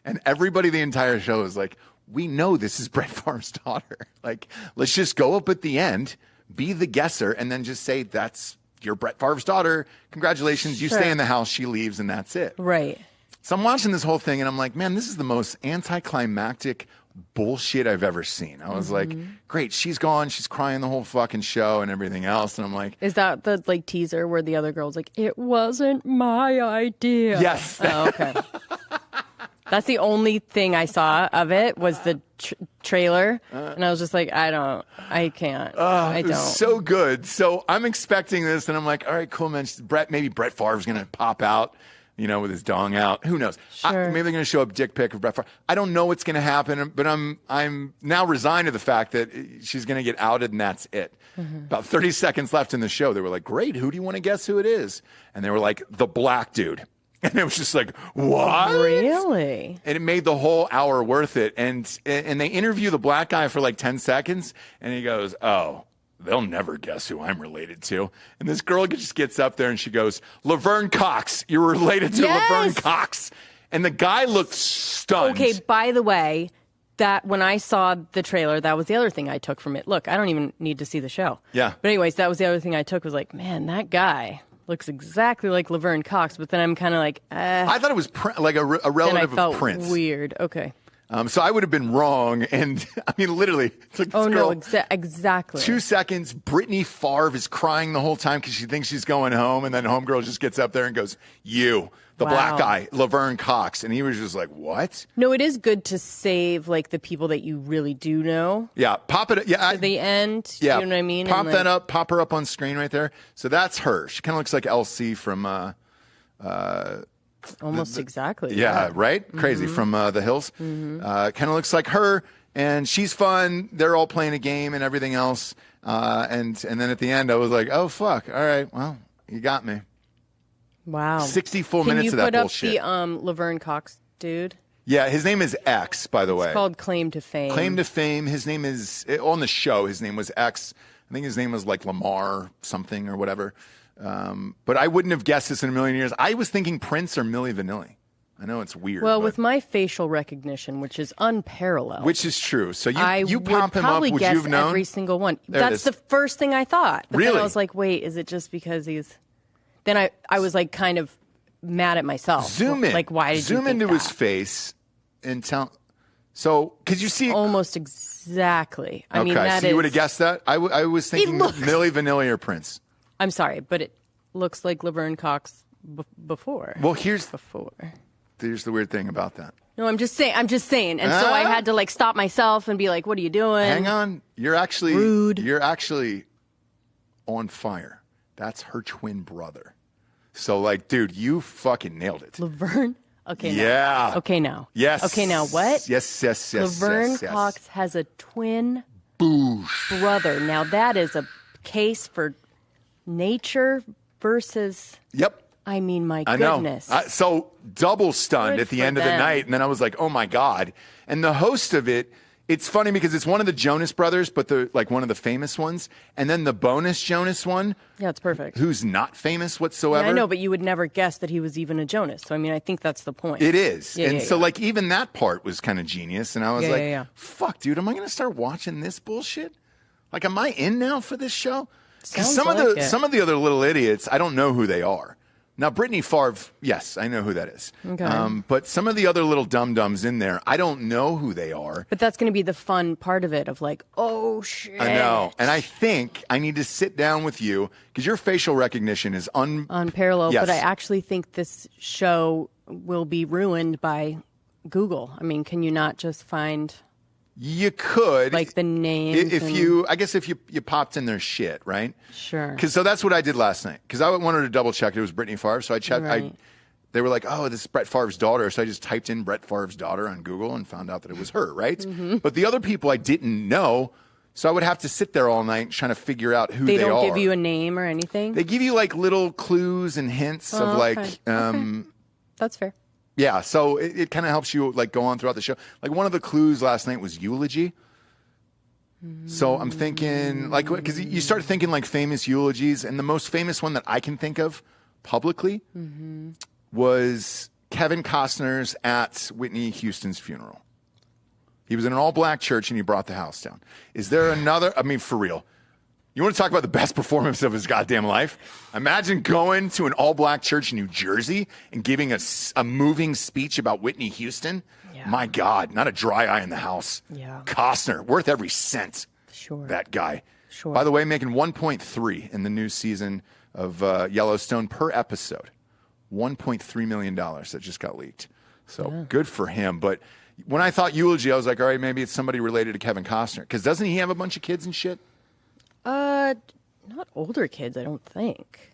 And everybody the entire show is like, we know this is Brett Favre's daughter. Like, let's just go up at the end, be the guesser, and then just say, that's your Brett Favre's daughter. Congratulations. You Sure. stay in the house, she leaves, and that's it. Right. So I'm watching this whole thing, and I'm like, man, this is the most anticlimactic bullshit I've ever seen. I was like, great, she's gone. She's crying the whole fucking show and everything else. And I'm like, Is that the teaser where the other girl's like, it wasn't my idea? yes. Oh, okay. That's the only thing I saw of it was the trailer, and I was just like, I can't. I It don't. was so good. So I'm expecting this, and I'm like, all right, cool, man. Maybe Brett Favre's going to pop out, with his dong out. Who knows? Sure. Maybe they're going to show a dick pic of Brett Favre. I don't know what's going to happen, but I'm now resigned to the fact that she's going to get outed, and that's it. About 30 seconds left in the show. They were like, great, who do you want to guess who it is? And they were like, the black dude. And it was just like, what? Really? And it made the whole hour worth it. And they interview the black guy for like 10 seconds, and he goes, oh, they'll never guess who I'm related to. And this girl just gets up there and she goes, Laverne Cox, you're related to Yes! Laverne Cox. And the guy looked stunned. Okay, by the way, that when I saw the trailer, that was the other thing I took from it. Look, I don't even need to see the show. Yeah. But anyways, that was the other thing I took was like, man, that guy looks exactly like Laverne Cox. But then I'm kind of like, I thought it was like a then I relative felt of Prince. weird. Okay. So I would have been wrong. And I mean, literally, it's like this Oh, girl, no, exactly. 2 seconds, Brittany Favre is crying the whole time because she thinks she's going home. And then homegirl just gets up there and goes, you, the black Wow. guy, Laverne Cox. And he was just like, what? No, it is good to save like the people that you really do know. Yeah, pop it. Yeah, To the end. yeah. You know what I mean? Pop And, that like, up. Pop her up on screen right there. So that's her. She kind of looks like LC from. Almost exactly. Yeah, right. Crazy from The Hills. Kind of looks like her. And she's fun. They're all playing a game and everything else. And then at the end, I was like, oh, fuck. All right. Well, you got me. Wow. 60 full minutes of that bullshit. Can you put up the Laverne Cox dude? Yeah, his name is X, by the way. It's called Claim to Fame. Claim to Fame. His name is, on the show, his name was X. I think his name was like Lamar something or whatever. But I wouldn't have guessed this in a million years. I was thinking Prince or Milli Vanilli. I know it's weird. Well, with my facial recognition, which is unparalleled. Which is true. So I you would pop him up, probably would you guess have known? every single one. There it is. That's the first thing I thought. But Really? then I was like, wait, is it just because he's... Then I was like kind of mad at myself. Zoom in. Like, why did you Zoom think into that? his face and tell... So, because you see... Almost exactly. I mean, okay, that so you would have guessed that? I was thinking Milli Vanilli or Prince. I'm sorry, but it looks like Laverne Cox before. Well, here's the weird thing about that. No, I'm just saying. And so I had to like stop myself and be like, what are you doing? Hang on. You're actually... Rude. You're actually on fire. That's her twin brother. So, like, dude, you fucking nailed it. Laverne? Okay, yeah. now. Okay, now. Yes. Okay, now what? Yes. Laverne Cox has a twin brother. Now, that is a case for nature versus... Yep. I mean, my I know. goodness. So double stunned Good at the for end of the them. night. And then I was like, oh, my God. And the host of it, it's funny because it's one of the Jonas brothers, but one of the famous ones. And then the bonus Jonas one, Yeah, it's perfect. who's not famous whatsoever. Yeah, I know, but you would never guess that he was even a Jonas. So, I mean, I think that's the point. It is. Yeah, and yeah, so, yeah. like, even that part was kind of genius. And I was Yeah, like, yeah, yeah. fuck, dude, am I going to start watching this bullshit? Like, am I in now for this show? Because Sounds some of the other little idiots, I don't know who they are. Now, Brittany Favre, yes, I know who that is. Okay. But some of the other little dum-dums in there, I don't know who they are. But that's going to be the fun part of it, of like, oh, shit. I know. And I think I need to sit down with you because your facial recognition is unparalleled. Yes. But I actually think this show will be ruined by Google. I mean, can you not just find You could. like the names? If you popped in their shit, right? Sure. So that's what I did last night. Because I wanted to double check it was Brittany Favre. So I checked. Right. They were like, oh, this is Brett Favre's daughter. So I just typed in Brett Favre's daughter on Google and found out that it was her, right? Mm-hmm. But the other people I didn't know. So I would have to sit there all night trying to figure out who they are. They don't give you a name or anything? They give you like little clues and hints of like, okay. That's fair. yeah. So it kind of helps you like go on throughout the show. Like one of the clues last night was eulogy. So I'm thinking like, because you start thinking like famous eulogies, and the most famous one that I can think of publicly was Kevin Costner's at Whitney Houston's funeral. He was in an all-black church and he brought the house down. Is there another? I mean, for real. You want to talk about the best performance of his goddamn life? Imagine going to an all-black church in New Jersey and giving a moving speech about Whitney Houston. Yeah. My God, not a dry eye in the house. Yeah. Costner, worth every cent. Sure. That guy. Sure. By the way, making 1.3 in the new season of Yellowstone per episode. $1.3 million that just got leaked. So good for him. But when I thought eulogy, I was like, all right, maybe it's somebody related to Kevin Costner. Because doesn't he have a bunch of kids and shit? Not older kids, I don't think.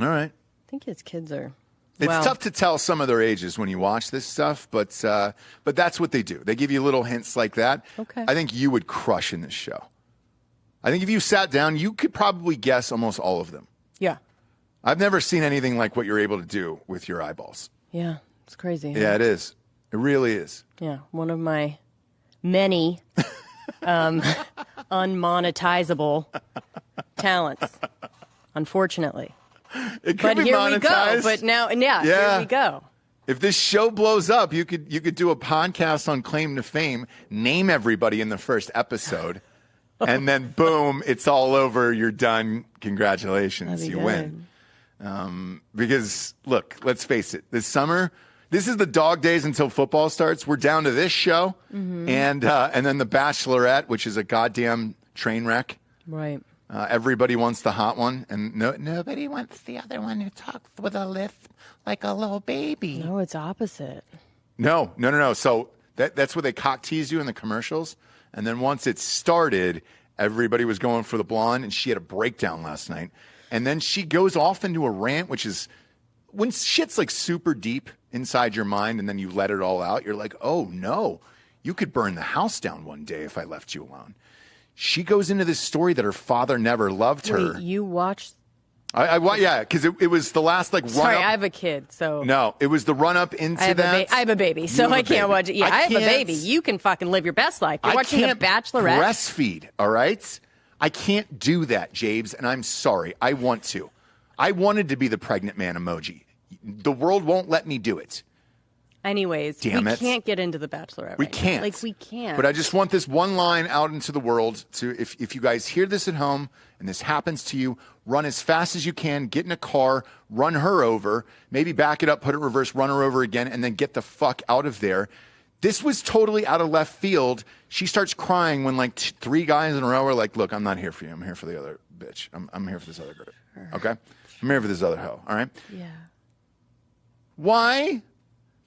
All right. I think his kids are. It's tough to tell some of their ages when you watch this stuff, but that's what they do. They give you little hints like that. Okay. I think you would crush in this show. I think if you sat down, you could probably guess almost all of them. Yeah. I've never seen anything like what you're able to do with your eyeballs. Yeah. It's crazy. Yeah, it is. It really is. Yeah. One of my many unmonetizable talents, unfortunately. It could But be here monetized. we go. But now, here we go. If this show blows up, you could do a podcast on Claim to Fame, name everybody in the first episode, and then boom, it's all over. You're done. Congratulations, That'd be you good. win. Because look, let's face it. This summer, this is the dog days until football starts. We're down to this show, Mm-hmm. and then The Bachelorette, which is a goddamn train wreck. Right. Everybody wants the hot one, and nobody wants the other one who talks with a lisp like a little baby. No, it's opposite. No. So that's what they cock tease you in the commercials. And then once it started, everybody was going for the blonde, and she had a breakdown last night. And then she goes off into a rant, which is when shit's like super deep inside your mind, and then you let it all out. You're like, oh no, You could burn the house down one day if I left you alone. She goes into this story that her father never loved her. Wait, you watched? Yeah, because it was the last like run Sorry, up. I have a kid, so No, it was the run up into I have a baby, so have a I can't baby. watch it. Yeah, I have a can't- baby. You can fucking live your best life. You're I watching The can't Bachelorette. breastfeed, all right? I can't do that, Jabes, and I'm sorry. I want to. I wanted to be the pregnant man emoji. The world won't let me do it. Anyways, Damn we it. can't get into The Bachelorette. We right now. can't. Like we can't. But I just want this one line out into the world to if you guys hear this at home and this happens to you, run as fast as you can, get in a car, run her over, maybe back it up, put it in reverse, run her over again, and then get the fuck out of there. This was totally out of left field. She starts crying when like 3 guys in a row are like, look, I'm not here for you. I'm here for the other bitch. I'm here for this other girl. Okay? I'm here for this other hoe. All right? Yeah. Why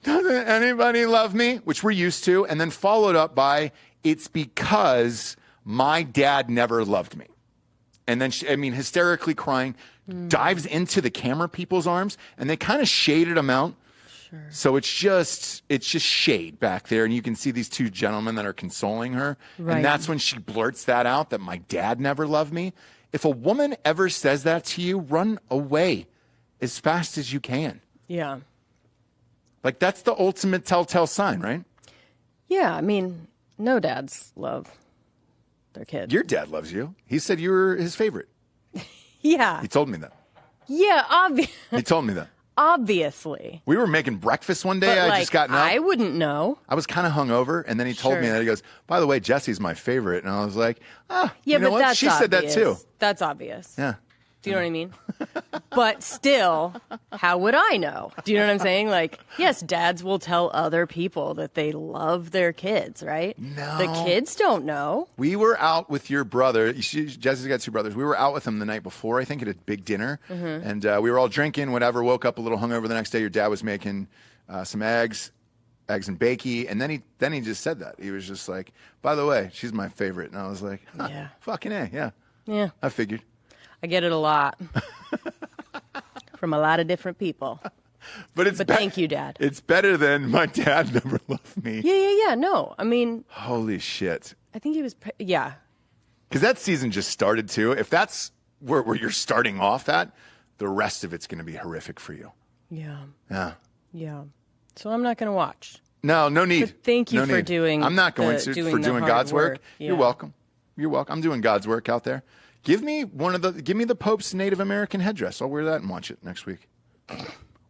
doesn't anybody love me? Which we're used to. And then followed up by, it's because my dad never loved me. And then, hysterically crying, dives into the camera people's arms, and they kind of shaded him out. Sure. So it's just shade back there, and you can see these 2 gentlemen that are consoling her. Right. And that's when she blurts that out, that my dad never loved me. If a woman ever says that to you, run away as fast as you can. Yeah. Like, that's the ultimate telltale sign, right? Yeah, I mean, no dads love their kids. Your dad loves you. He said you were his favorite. Yeah. He told me that. Yeah, He told me that. obviously. We were making breakfast one day. But I like, just gotten up. I wouldn't know. I was kind of hungover, and then he told me Sure. that. He goes, by the way, Jesse's my favorite. And I was like, Yeah, you know but what? that's She said that obvious. too. That's obvious. Yeah. Do you know what I mean? But still, how would I know? Do you know what I'm saying? Like, yes, dads will tell other people that they love their kids, right? No. The kids don't know. We were out with your brother. Jesse's got 2 brothers. We were out with him the night before, I think, at a big dinner. Mm-hmm. And we were all drinking, whatever. Woke up a little hungover the next day. Your dad was making some eggs and bakey. And then he just said that. He was just like, by the way, she's my favorite. And I was like, Yeah. fucking A, yeah. Yeah. I figured. I get it a lot from a lot of different people. But thank you, Dad. It's better than my dad never loved me. Yeah. No, I mean, Holy shit. I think he was, yeah. Because that season just started too. If that's where you're starting off at, the rest of it's going to be horrific for you. Yeah. Yeah. So I'm not going to watch. No need. But thank you No for need. doing I'm not going the- to doing for the doing hard God's work. work. You're Yeah. welcome. You're welcome. I'm doing God's work out there. Give me the Pope's Native American headdress. I'll wear that and watch it next week.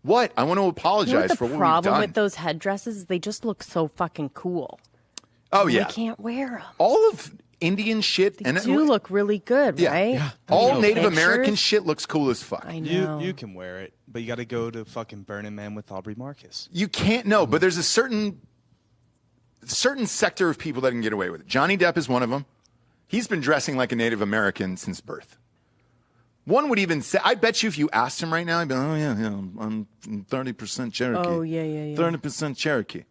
What? I want to apologize You know what for the what problem we've done. with those headdresses is they just look so fucking cool. Oh We yeah. can't wear them. All of Indian shit They do look really good, yeah. right? Yeah. All know, Native pictures. American shit looks cool as fuck. I know. You can wear it, but you got to go to fucking Burning Man with Aubrey Marcus. You can't know, but there's a certain sector of people that can get away with it. Johnny Depp is one of them. He's been dressing like a Native American since birth. One would even say, I bet you if you asked him right now, he'd be like, oh, yeah, I'm 30% Cherokee. Oh, yeah. 30% Cherokee.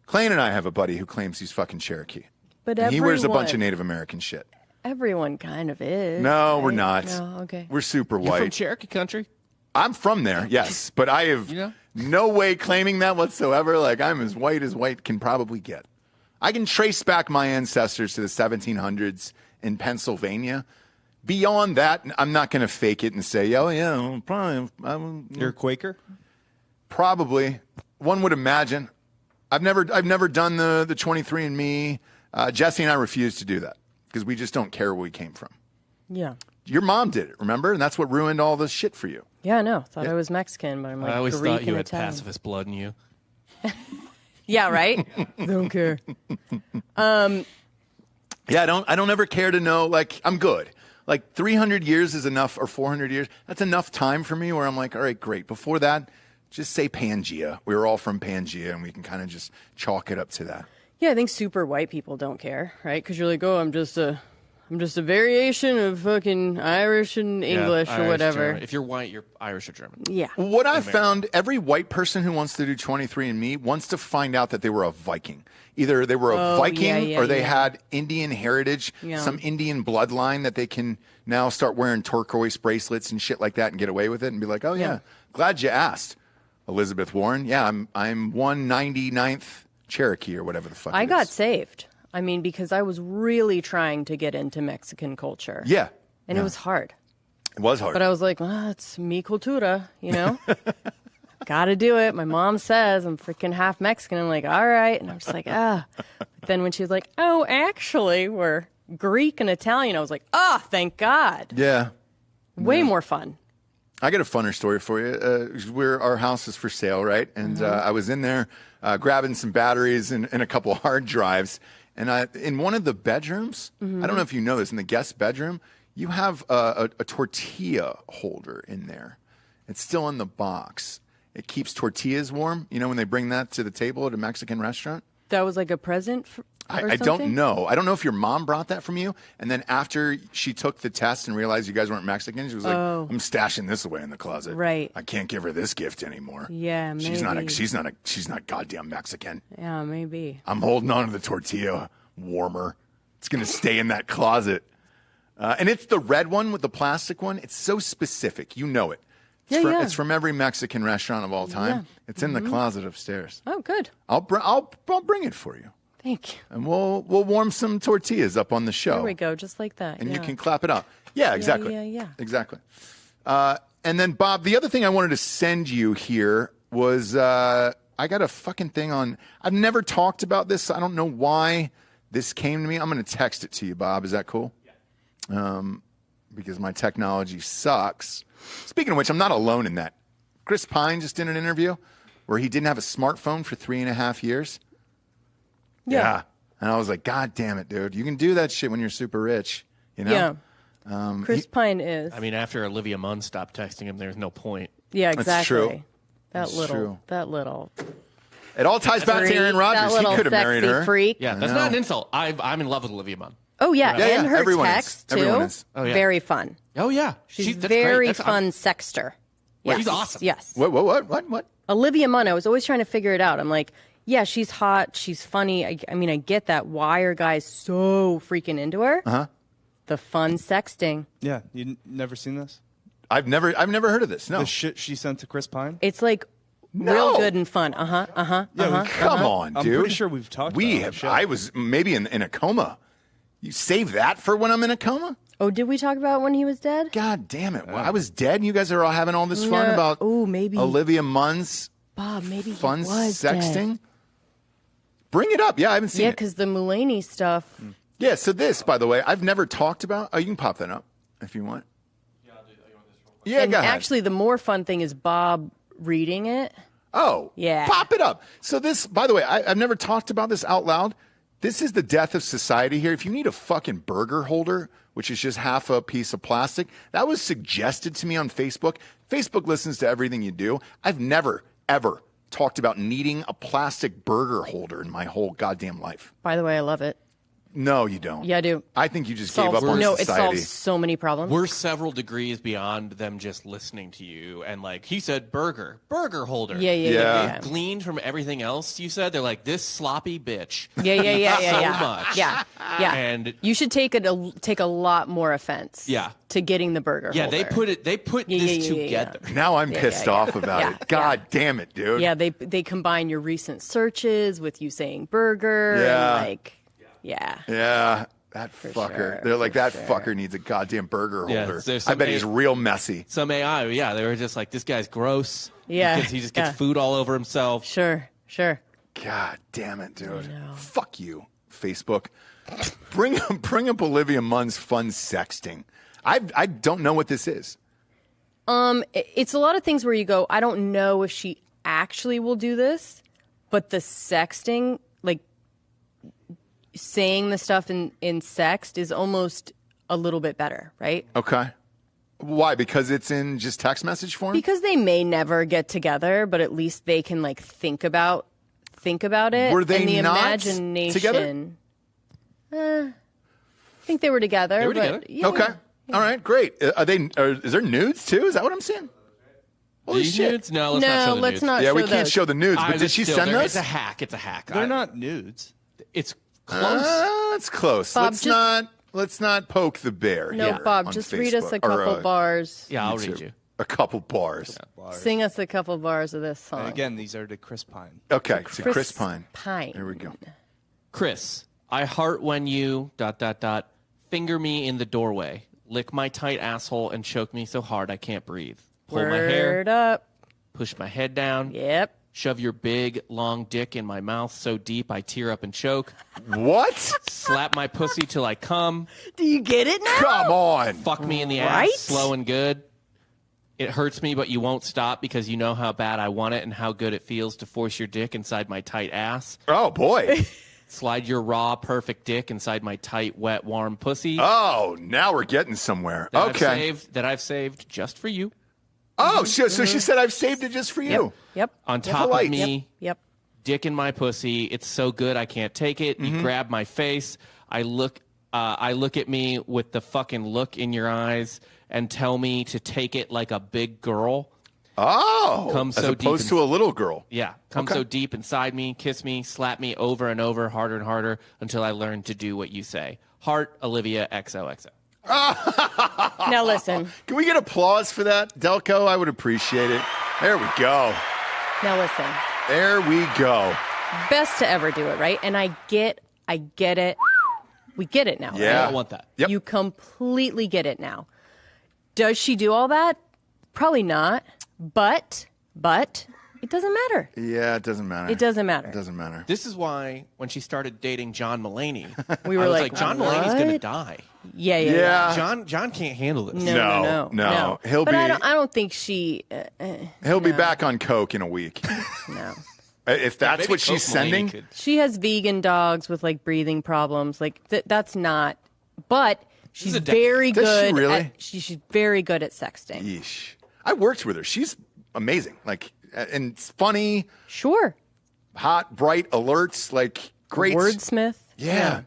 Clayton and I have a buddy who claims he's fucking Cherokee. But And he wears a bunch of everyone- Native American shit. Everyone kind of is. No, we're right? not. No, okay. We're super You're white. from Cherokee country. I'm from there, yes, but I have You know? no way claiming that whatsoever. Like, I'm as white can probably get. I can trace back my ancestors to the 1700s in Pennsylvania. Beyond that, I'm not going to fake it and say, oh, yeah, probably. You're a Quaker? Probably. One would imagine. I've never done the 23andMe. Jesse and I refuse to do that because we just don't care where we came from. Yeah. Your mom did it, remember? And that's what ruined all this shit for you. Yeah, I know. Thought I was Mexican, but I'm like I always Greek thought you and had Italian. pacifist blood in you. Yeah, right? Don't care. Yeah, I don't ever care to know, like, I'm good. Like 300 years is enough, or 400 years. That's enough time for me where I'm like, all right, great. Before that, just say Pangea. We were all from Pangea, and we can kind of just chalk it up to that. Yeah, I think super white people don't care, right? Because you're like, oh, I'm just a variation of fucking Irish and English Yeah, or Irish, whatever. German. If you're white, you're Irish or German. Yeah. What I've found, every white person who wants to do 23andMe wants to find out that they were a Viking. Either they were a Viking or they had Indian heritage, some Indian bloodline that they can now start wearing turquoise bracelets and shit like that and get away with it and be like, oh, yeah, glad you asked, Elizabeth Warren. Yeah, I'm 199th Cherokee or whatever the fuck I it got is. saved. I mean, because I was really trying to get into Mexican culture. Yeah. And it was hard. It was hard. But I was like, it's mi cultura, you know? Gotta do it. My mom says I'm freaking half Mexican. I'm like, all right. And I'm just like, But then when she was like, oh, actually, we're Greek and Italian, I was like, thank God. Yeah. Way more fun. I got a funner story for you. Our house is for sale, right? And I was in there grabbing some batteries and a couple hard drives. And in one of the bedrooms, I don't know if you know this, in the guest bedroom, you have a tortilla holder in there. It's still in the box. It keeps tortillas warm. You know when they bring that to the table at a Mexican restaurant? That was like a present I don't know. I don't know if your mom brought that from you. And then after she took the test and realized you guys weren't Mexican, she was like, I'm stashing this away in the closet. Right. I can't give her this gift anymore. Yeah, maybe. She's not goddamn Mexican. Yeah, maybe. I'm holding on to the tortilla warmer. It's going to stay in that closet. And it's the red one with the plastic one. It's so specific. You know it. It's from every Mexican restaurant of all time. Yeah. It's in the closet upstairs. Oh, good. I'll bring it for you. Thank you. And we'll warm some tortillas up on the show. There we go, just like that. And you can clap it up. Yeah, exactly. Yeah. Exactly. And then, Bob, the other thing I wanted to send you here was I got a fucking thing on. I've never talked about this. I don't know why this came to me. I'm going to text it to you, Bob. Is that cool? Yeah. Because my technology sucks. Speaking of which, I'm not alone in that. Chris Pine just did an interview where he didn't have a smartphone for 3.5 years. Yeah. And I was like, God damn it, dude. You can do that shit when you're super rich, you know? Yeah. Chris Pine is. I mean, after Olivia Munn stopped texting him, there's no point. Yeah, exactly. That's true. That little. It all ties back to Aaron Rodgers. He could have married her. Freak. Yeah, that's not an insult. I'm in love with Olivia Munn. Oh, yeah. And her everyone text, is. Everyone too. is. Oh, yeah. Very fun. Oh, yeah. She's that's very great. fun sexter. Well, Yes. she's awesome. Yes. What? Olivia Munn, I was always trying to figure it out. I'm like, yeah, she's hot. She's funny. I mean, I get that. Why are guys so freaking into her? Uh-huh. The fun sexting. Yeah, you never seen this? I've never heard of this. No. The shit she sent to Chris Pine? It's like No. real good and fun. Come on, dude. I'm pretty sure we've talked about it on the show. I was maybe in a coma. You save that for when I'm in a coma? Oh, did we talk about when he was dead? God damn it. Well, I was dead and you guys are all having all this fun No. about Maybe. Olivia Munn's Bob, maybe fun he was sexting? dead. Bring it up. Yeah, I haven't seen Yeah, it. because the Mulaney stuff. Yeah, so this, by the way, I've never talked about. Oh, you can pop that up if you want. Yeah, I'll do that. You want this real quick? Yeah, And go ahead. actually, the more fun thing is Bob reading it. Oh, Yeah. Pop it up. So this, by the way, I've never talked about this out loud. This is the death of society here. If you need a fucking burger holder, which is just half a piece of plastic, that was suggested to me on Facebook. Facebook listens to everything you do. I've never, ever talked about needing a plastic burger holder in my whole goddamn life. By the way, I love it. No, you don't. Yeah, I do. I think you just gave up on It society. solves so many problems. We're several degrees beyond them just listening to you. And like he said, burger holder. Yeah. Gleaned from everything else you said. They're like, this sloppy bitch. Yeah. So much. Yeah. And you should take a lot more offense. Yeah. To getting the burger. yeah, holder. they put this together. Now I'm pissed off about Yeah, it. God damn it, dude. Yeah, they combine your recent searches with you saying burger. Yeah. And like, yeah. Yeah. That fucker. sure, They're like, for that sure. fucker needs a goddamn burger Yeah, holder. there's I some bet he's real messy. Some AI, yeah, they were just like, this guy's gross. Yeah, Because he just gets yeah. food all over himself. Sure. God damn it, dude. know. Fuck you, Facebook. Bring up Olivia Munn's fun sexting. I don't know what this is. It's a lot of things where you go, I don't know if she actually will do this, but the sexting, like saying the stuff in sext is almost a little bit better, right? Okay. Why? Because it's in just text message form? Because they may never get together, but at least they can like think about it. Were they and the not imagination. together? I think they were together. They were but together. yeah. Okay. All right, great. Is there nudes too? Is that what I'm seeing? Holy These shit. nudes? No, let's not show the let's nudes. not Yeah, show we can't those. show the nudes, but did she send It's those? a hack. It's a hack. They're not nudes. It's close. It's close. Bob, Let's not poke the bear. No, here Bob, on just read us Facebook. a couple bars. yeah, I'll YouTube. read you. A couple bars. Sing us a couple bars of this song. And again, these are to Chris Pine. Okay, to Chris Pine. Pine. There we go. Chris, I heart when you ... finger me in the doorway, lick my tight asshole, and choke me so hard I can't breathe. Pull my hair, Word up. push my head down, Yep. shove your big, long dick in my mouth so deep I tear up and choke, What? slap my pussy till I come, Do you get it now? Come on. fuck me in the Right? ass, slow and good. It hurts me, but you won't stop because you know how bad I want it and how good it feels to force your dick inside my tight ass. Oh, boy. Slide your raw, perfect dick inside my tight, wet, warm pussy. Oh, now we're getting somewhere. Okay. That I've saved just for you. Oh, so she said I've saved it just for you. Yep. On top Polite. of me, Yep. dick in my pussy. It's so good I can't take it. You grab my face. I look at me with the fucking look in your eyes and tell me to take it like a big girl. Oh, Come as so deep opposed to a little girl. Yeah, come so deep inside me, kiss me, slap me over and over, harder and harder until I learn to do what you say. Heart, Olivia, XOXO. Now listen. Can we get applause for that, Delco? I would appreciate it. There we go. Now listen. There we go. Best to ever do it, right? And I get it. We get it now, I Yeah. don't want that. Yep. You completely get it now. Does she do all that? Probably not. But it doesn't matter. Yeah, it doesn't matter. It doesn't matter. It doesn't matter. This is why when she started dating John Mulaney, We were I was like, John Mulaney's going to what? die. Yeah. Yeah. John can't handle this. No. He'll but be. I don't think she. He'll be back on coke in a week. No. If that's Maybe what she's Coke Mulaney sending. could- She has vegan dogs with like breathing problems. Like that's not. But she's a decade. very Does she good. really? She's very good at sexting. Yeesh. I worked with her. She's amazing. Like, and it's funny, Sure. hot, bright, alerts. Like, great. Wordsmith. Yeah.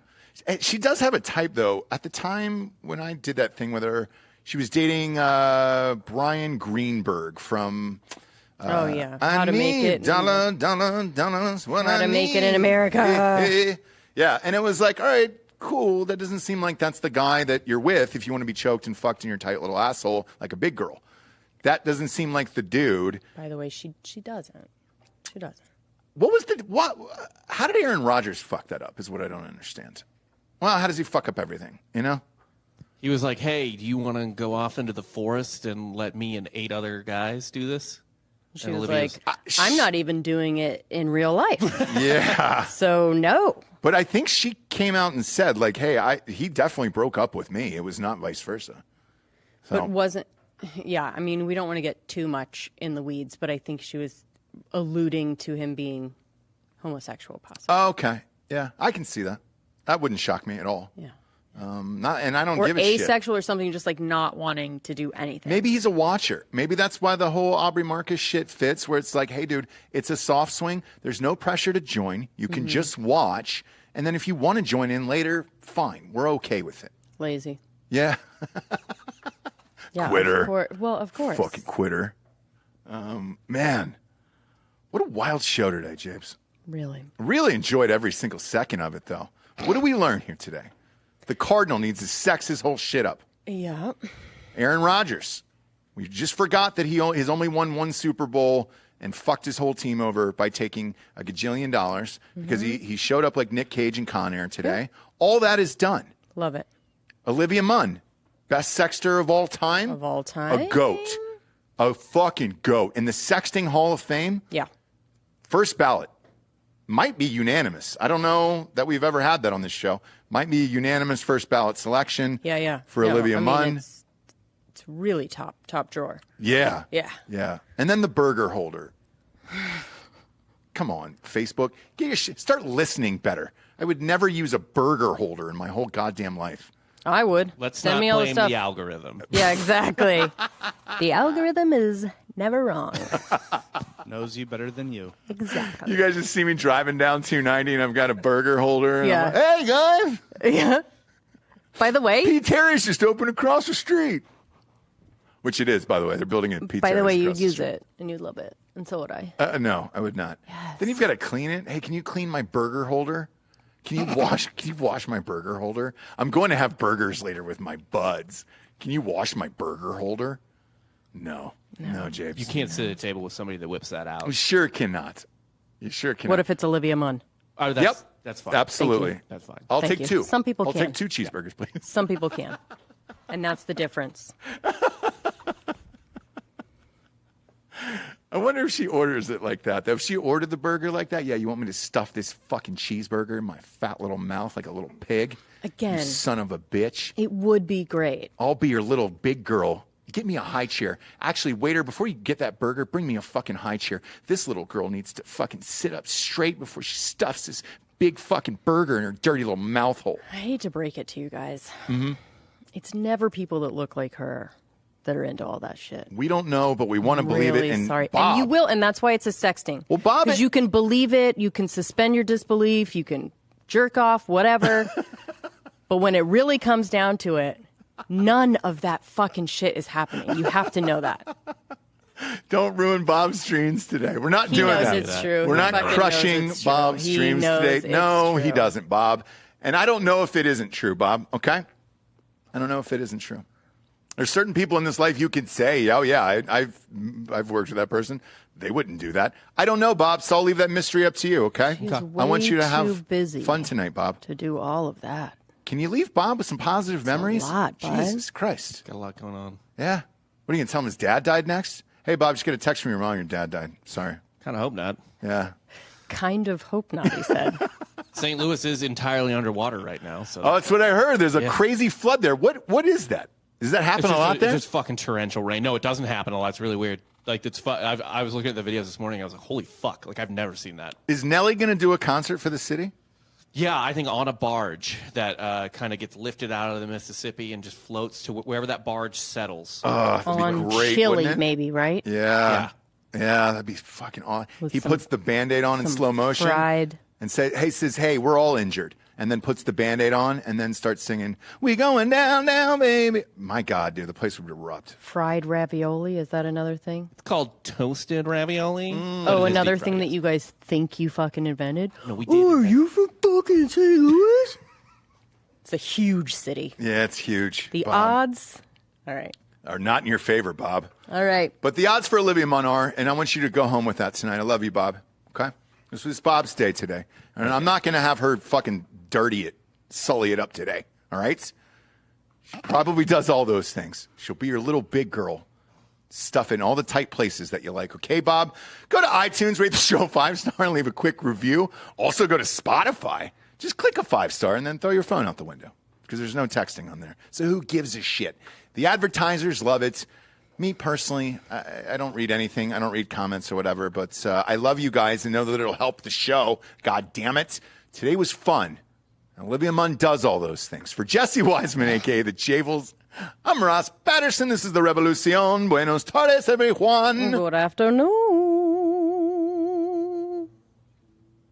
And she does have a type, though. At the time when I did that thing with her, she was dating Brian Greenberg from. Oh yeah. I How to make need it. dollars. What How I to make it need. in America. Yeah, and it was like, all right, cool. That doesn't seem like that's the guy that you're with if you want to be choked and fucked in your tight little asshole like a big girl. That doesn't seem like the dude. By the way, she doesn't. She doesn't. What? How did Aaron Rodgers fuck that up? Is what I don't understand. Well, how does he fuck up everything? You know? He was like, hey, do you want to go off into the forest and let me and 8 other guys do this? She And was Olivia's- like, I'm not even doing it in real life. Yeah. So no. But I think she came out and said, like, hey, he definitely broke up with me. It was not vice versa. So, But wasn't. Yeah, I mean, we don't want to get too much in the weeds, but I think she was alluding to him being homosexual, possibly. okay. Yeah, I can see that. That wouldn't shock me at all. Yeah. And I don't Or give a shit. asexual or something, just like not wanting to do anything. Maybe he's a watcher. Maybe that's why the whole Aubrey Marcus shit fits, where it's like, hey, dude, it's a soft swing. There's no pressure to join. You can just watch. And then if you want to join in later, fine. We're okay with it. Lazy. Yeah. Yeah, Quitter. Well, of course. Fucking quitter. Man, what a wild show today, James. Really. Really enjoyed every single second of it, though. What did we learn here today? The Cardinal needs to sex his whole shit up. Yeah. Aaron Rodgers. We just forgot that he's only won 1 Super Bowl and fucked his whole team over by taking a gajillion dollars because he showed up like Nick Cage and Con Air today. All that is done. Love it. Olivia Munn, best sexter of all time. Of all time. A goat. A fucking goat. In the Sexting Hall of Fame, Yeah. first ballot. Might be unanimous. I don't know that we've ever had that on this show. Might be a unanimous first ballot selection. Yeah. For No, Olivia I mean, Munn. It's really top drawer. Yeah. Yeah. Yeah. And then the burger holder. Come on, Facebook. Get your shit. Start listening better. I would never use a burger holder in my whole goddamn life. I would. Let's Send not me all the blame stuff. the algorithm. Yeah, exactly. The algorithm is never wrong. Knows you better than you. Exactly. You guys just see me driving down 290 and I've got a burger holder. And Yeah. I'm like, hey, guys. Yeah. By the way, Pete Terry's just opened across the street. Which it is, by the way. They're building it. Pete by the Terry's way, you'd across the use street. it and you'd love it, and so would I. No, I would not. Yes. Then you've got to clean it. Hey, can you clean my burger holder? Can you wash my burger holder? I'm going to have burgers later with my buds. Can you wash my burger holder? No. No, James. You can't sit at a table with somebody that whips that out. You sure cannot. You sure cannot. What if it's Olivia Munn? Oh, that's, That's fine. Absolutely. That's fine. I'll Thank take you. two. Some people I'll can. take 2 cheeseburgers, please. Some people can. And that's the difference. I wonder if she orders it like that. If she ordered the burger like that, yeah, you want me to stuff this fucking cheeseburger in my fat little mouth like a little pig? Again. You son of a bitch. It would be great. I'll be your little big girl. Get me a high chair. Actually, waiter, before you get that burger, bring me a fucking high chair. This little girl needs to fucking sit up straight before she stuffs this big fucking burger in her dirty little mouth hole. I hate to break it to you guys. Mm-hmm. It's never people that look like her that are into all that shit. We don't know, but we want to believe Really it. And sorry. Bob, And you will, and that's why it's a sexting. Well, Bob, because you can believe it, you can suspend your disbelief, you can jerk off, whatever. But when it really comes down to it, none of that fucking shit is happening. You have to know that. don't ruin Bob's dreams today. We're not He doing knows that. it's true. We're He not fucking knows crushing it's true. Bob's He dreams knows today. it's No, he true. doesn't, Bob. And I don't know if it isn't true, Bob. Okay? I don't know if it isn't true. There's certain people in this life you could say, oh yeah, I've worked with that person. They wouldn't do that. I don't know, Bob. So I'll leave that mystery up to you. Okay? She's I want you to way have too busy fun tonight, Bob. to do all of that. Can you leave Bob with some positive memories? lot, bud. Jesus Christ. Got a lot going on. Yeah. What are you gonna tell him? His dad died next? Hey, Bob, just get a text from your mom. Your dad died. Sorry. Kind of hope not. Yeah. Kind of hope not, he said. St. Louis is entirely underwater right now. So Oh, that's what I heard. There's a Yeah. crazy flood there. What is that? Does that happen it's a lot there? It's just fucking torrential rain. No, it doesn't happen a lot. It's really weird. Like it's I was looking at the videos this morning. I was like, holy fuck! Like I've never seen that. Is Nelly going to do a concert for the city? Yeah, I think on a barge that kind of gets lifted out of the Mississippi and just floats to wherever that barge settles. Oh, that'd On be great, Chili, wouldn't it? maybe, right? Yeah. Yeah, that'd be fucking awesome. With He some- puts the Band-Aid on in some slow motion. fried- And says, hey, we're all injured. And then puts the Band-Aid on and then starts singing, we going down, down, baby. My God, dude, the place would erupt. Fried ravioli, is that another thing? It's called toasted ravioli. Oh, another thing that you guys think you fucking invented? No, we did. Oh, are you from fucking St. Louis? It's a huge city. Yeah, it's huge. The Bob. odds? All right. Are not in your favor, Bob. All right. But the odds for Olivia Munn are, and I want you to go home with that tonight. I love you, Bob. Okay? This was Bob's day today. And I'm not going to have her fucking dirty it, sully it up today. All right? She probably does all those things. She'll be your little big girl. Stuff in all the tight places that you like. Okay, Bob? Go to iTunes, rate the show 5-star, and leave a quick review. Also go to Spotify. Just click a 5-star and then throw your phone out the window because there's no texting on there. So who gives a shit? The advertisers love it. Me personally, I don't read anything. I don't read comments or whatever, but I love you guys and know that it'll help the show. God damn it. Today was fun. Olivia Munn does all those things. For Jesse Wiseman, a.k.a. the Javels, I'm Ross Patterson. This is the Revolucion. Buenos tardes, everyone. Good afternoon.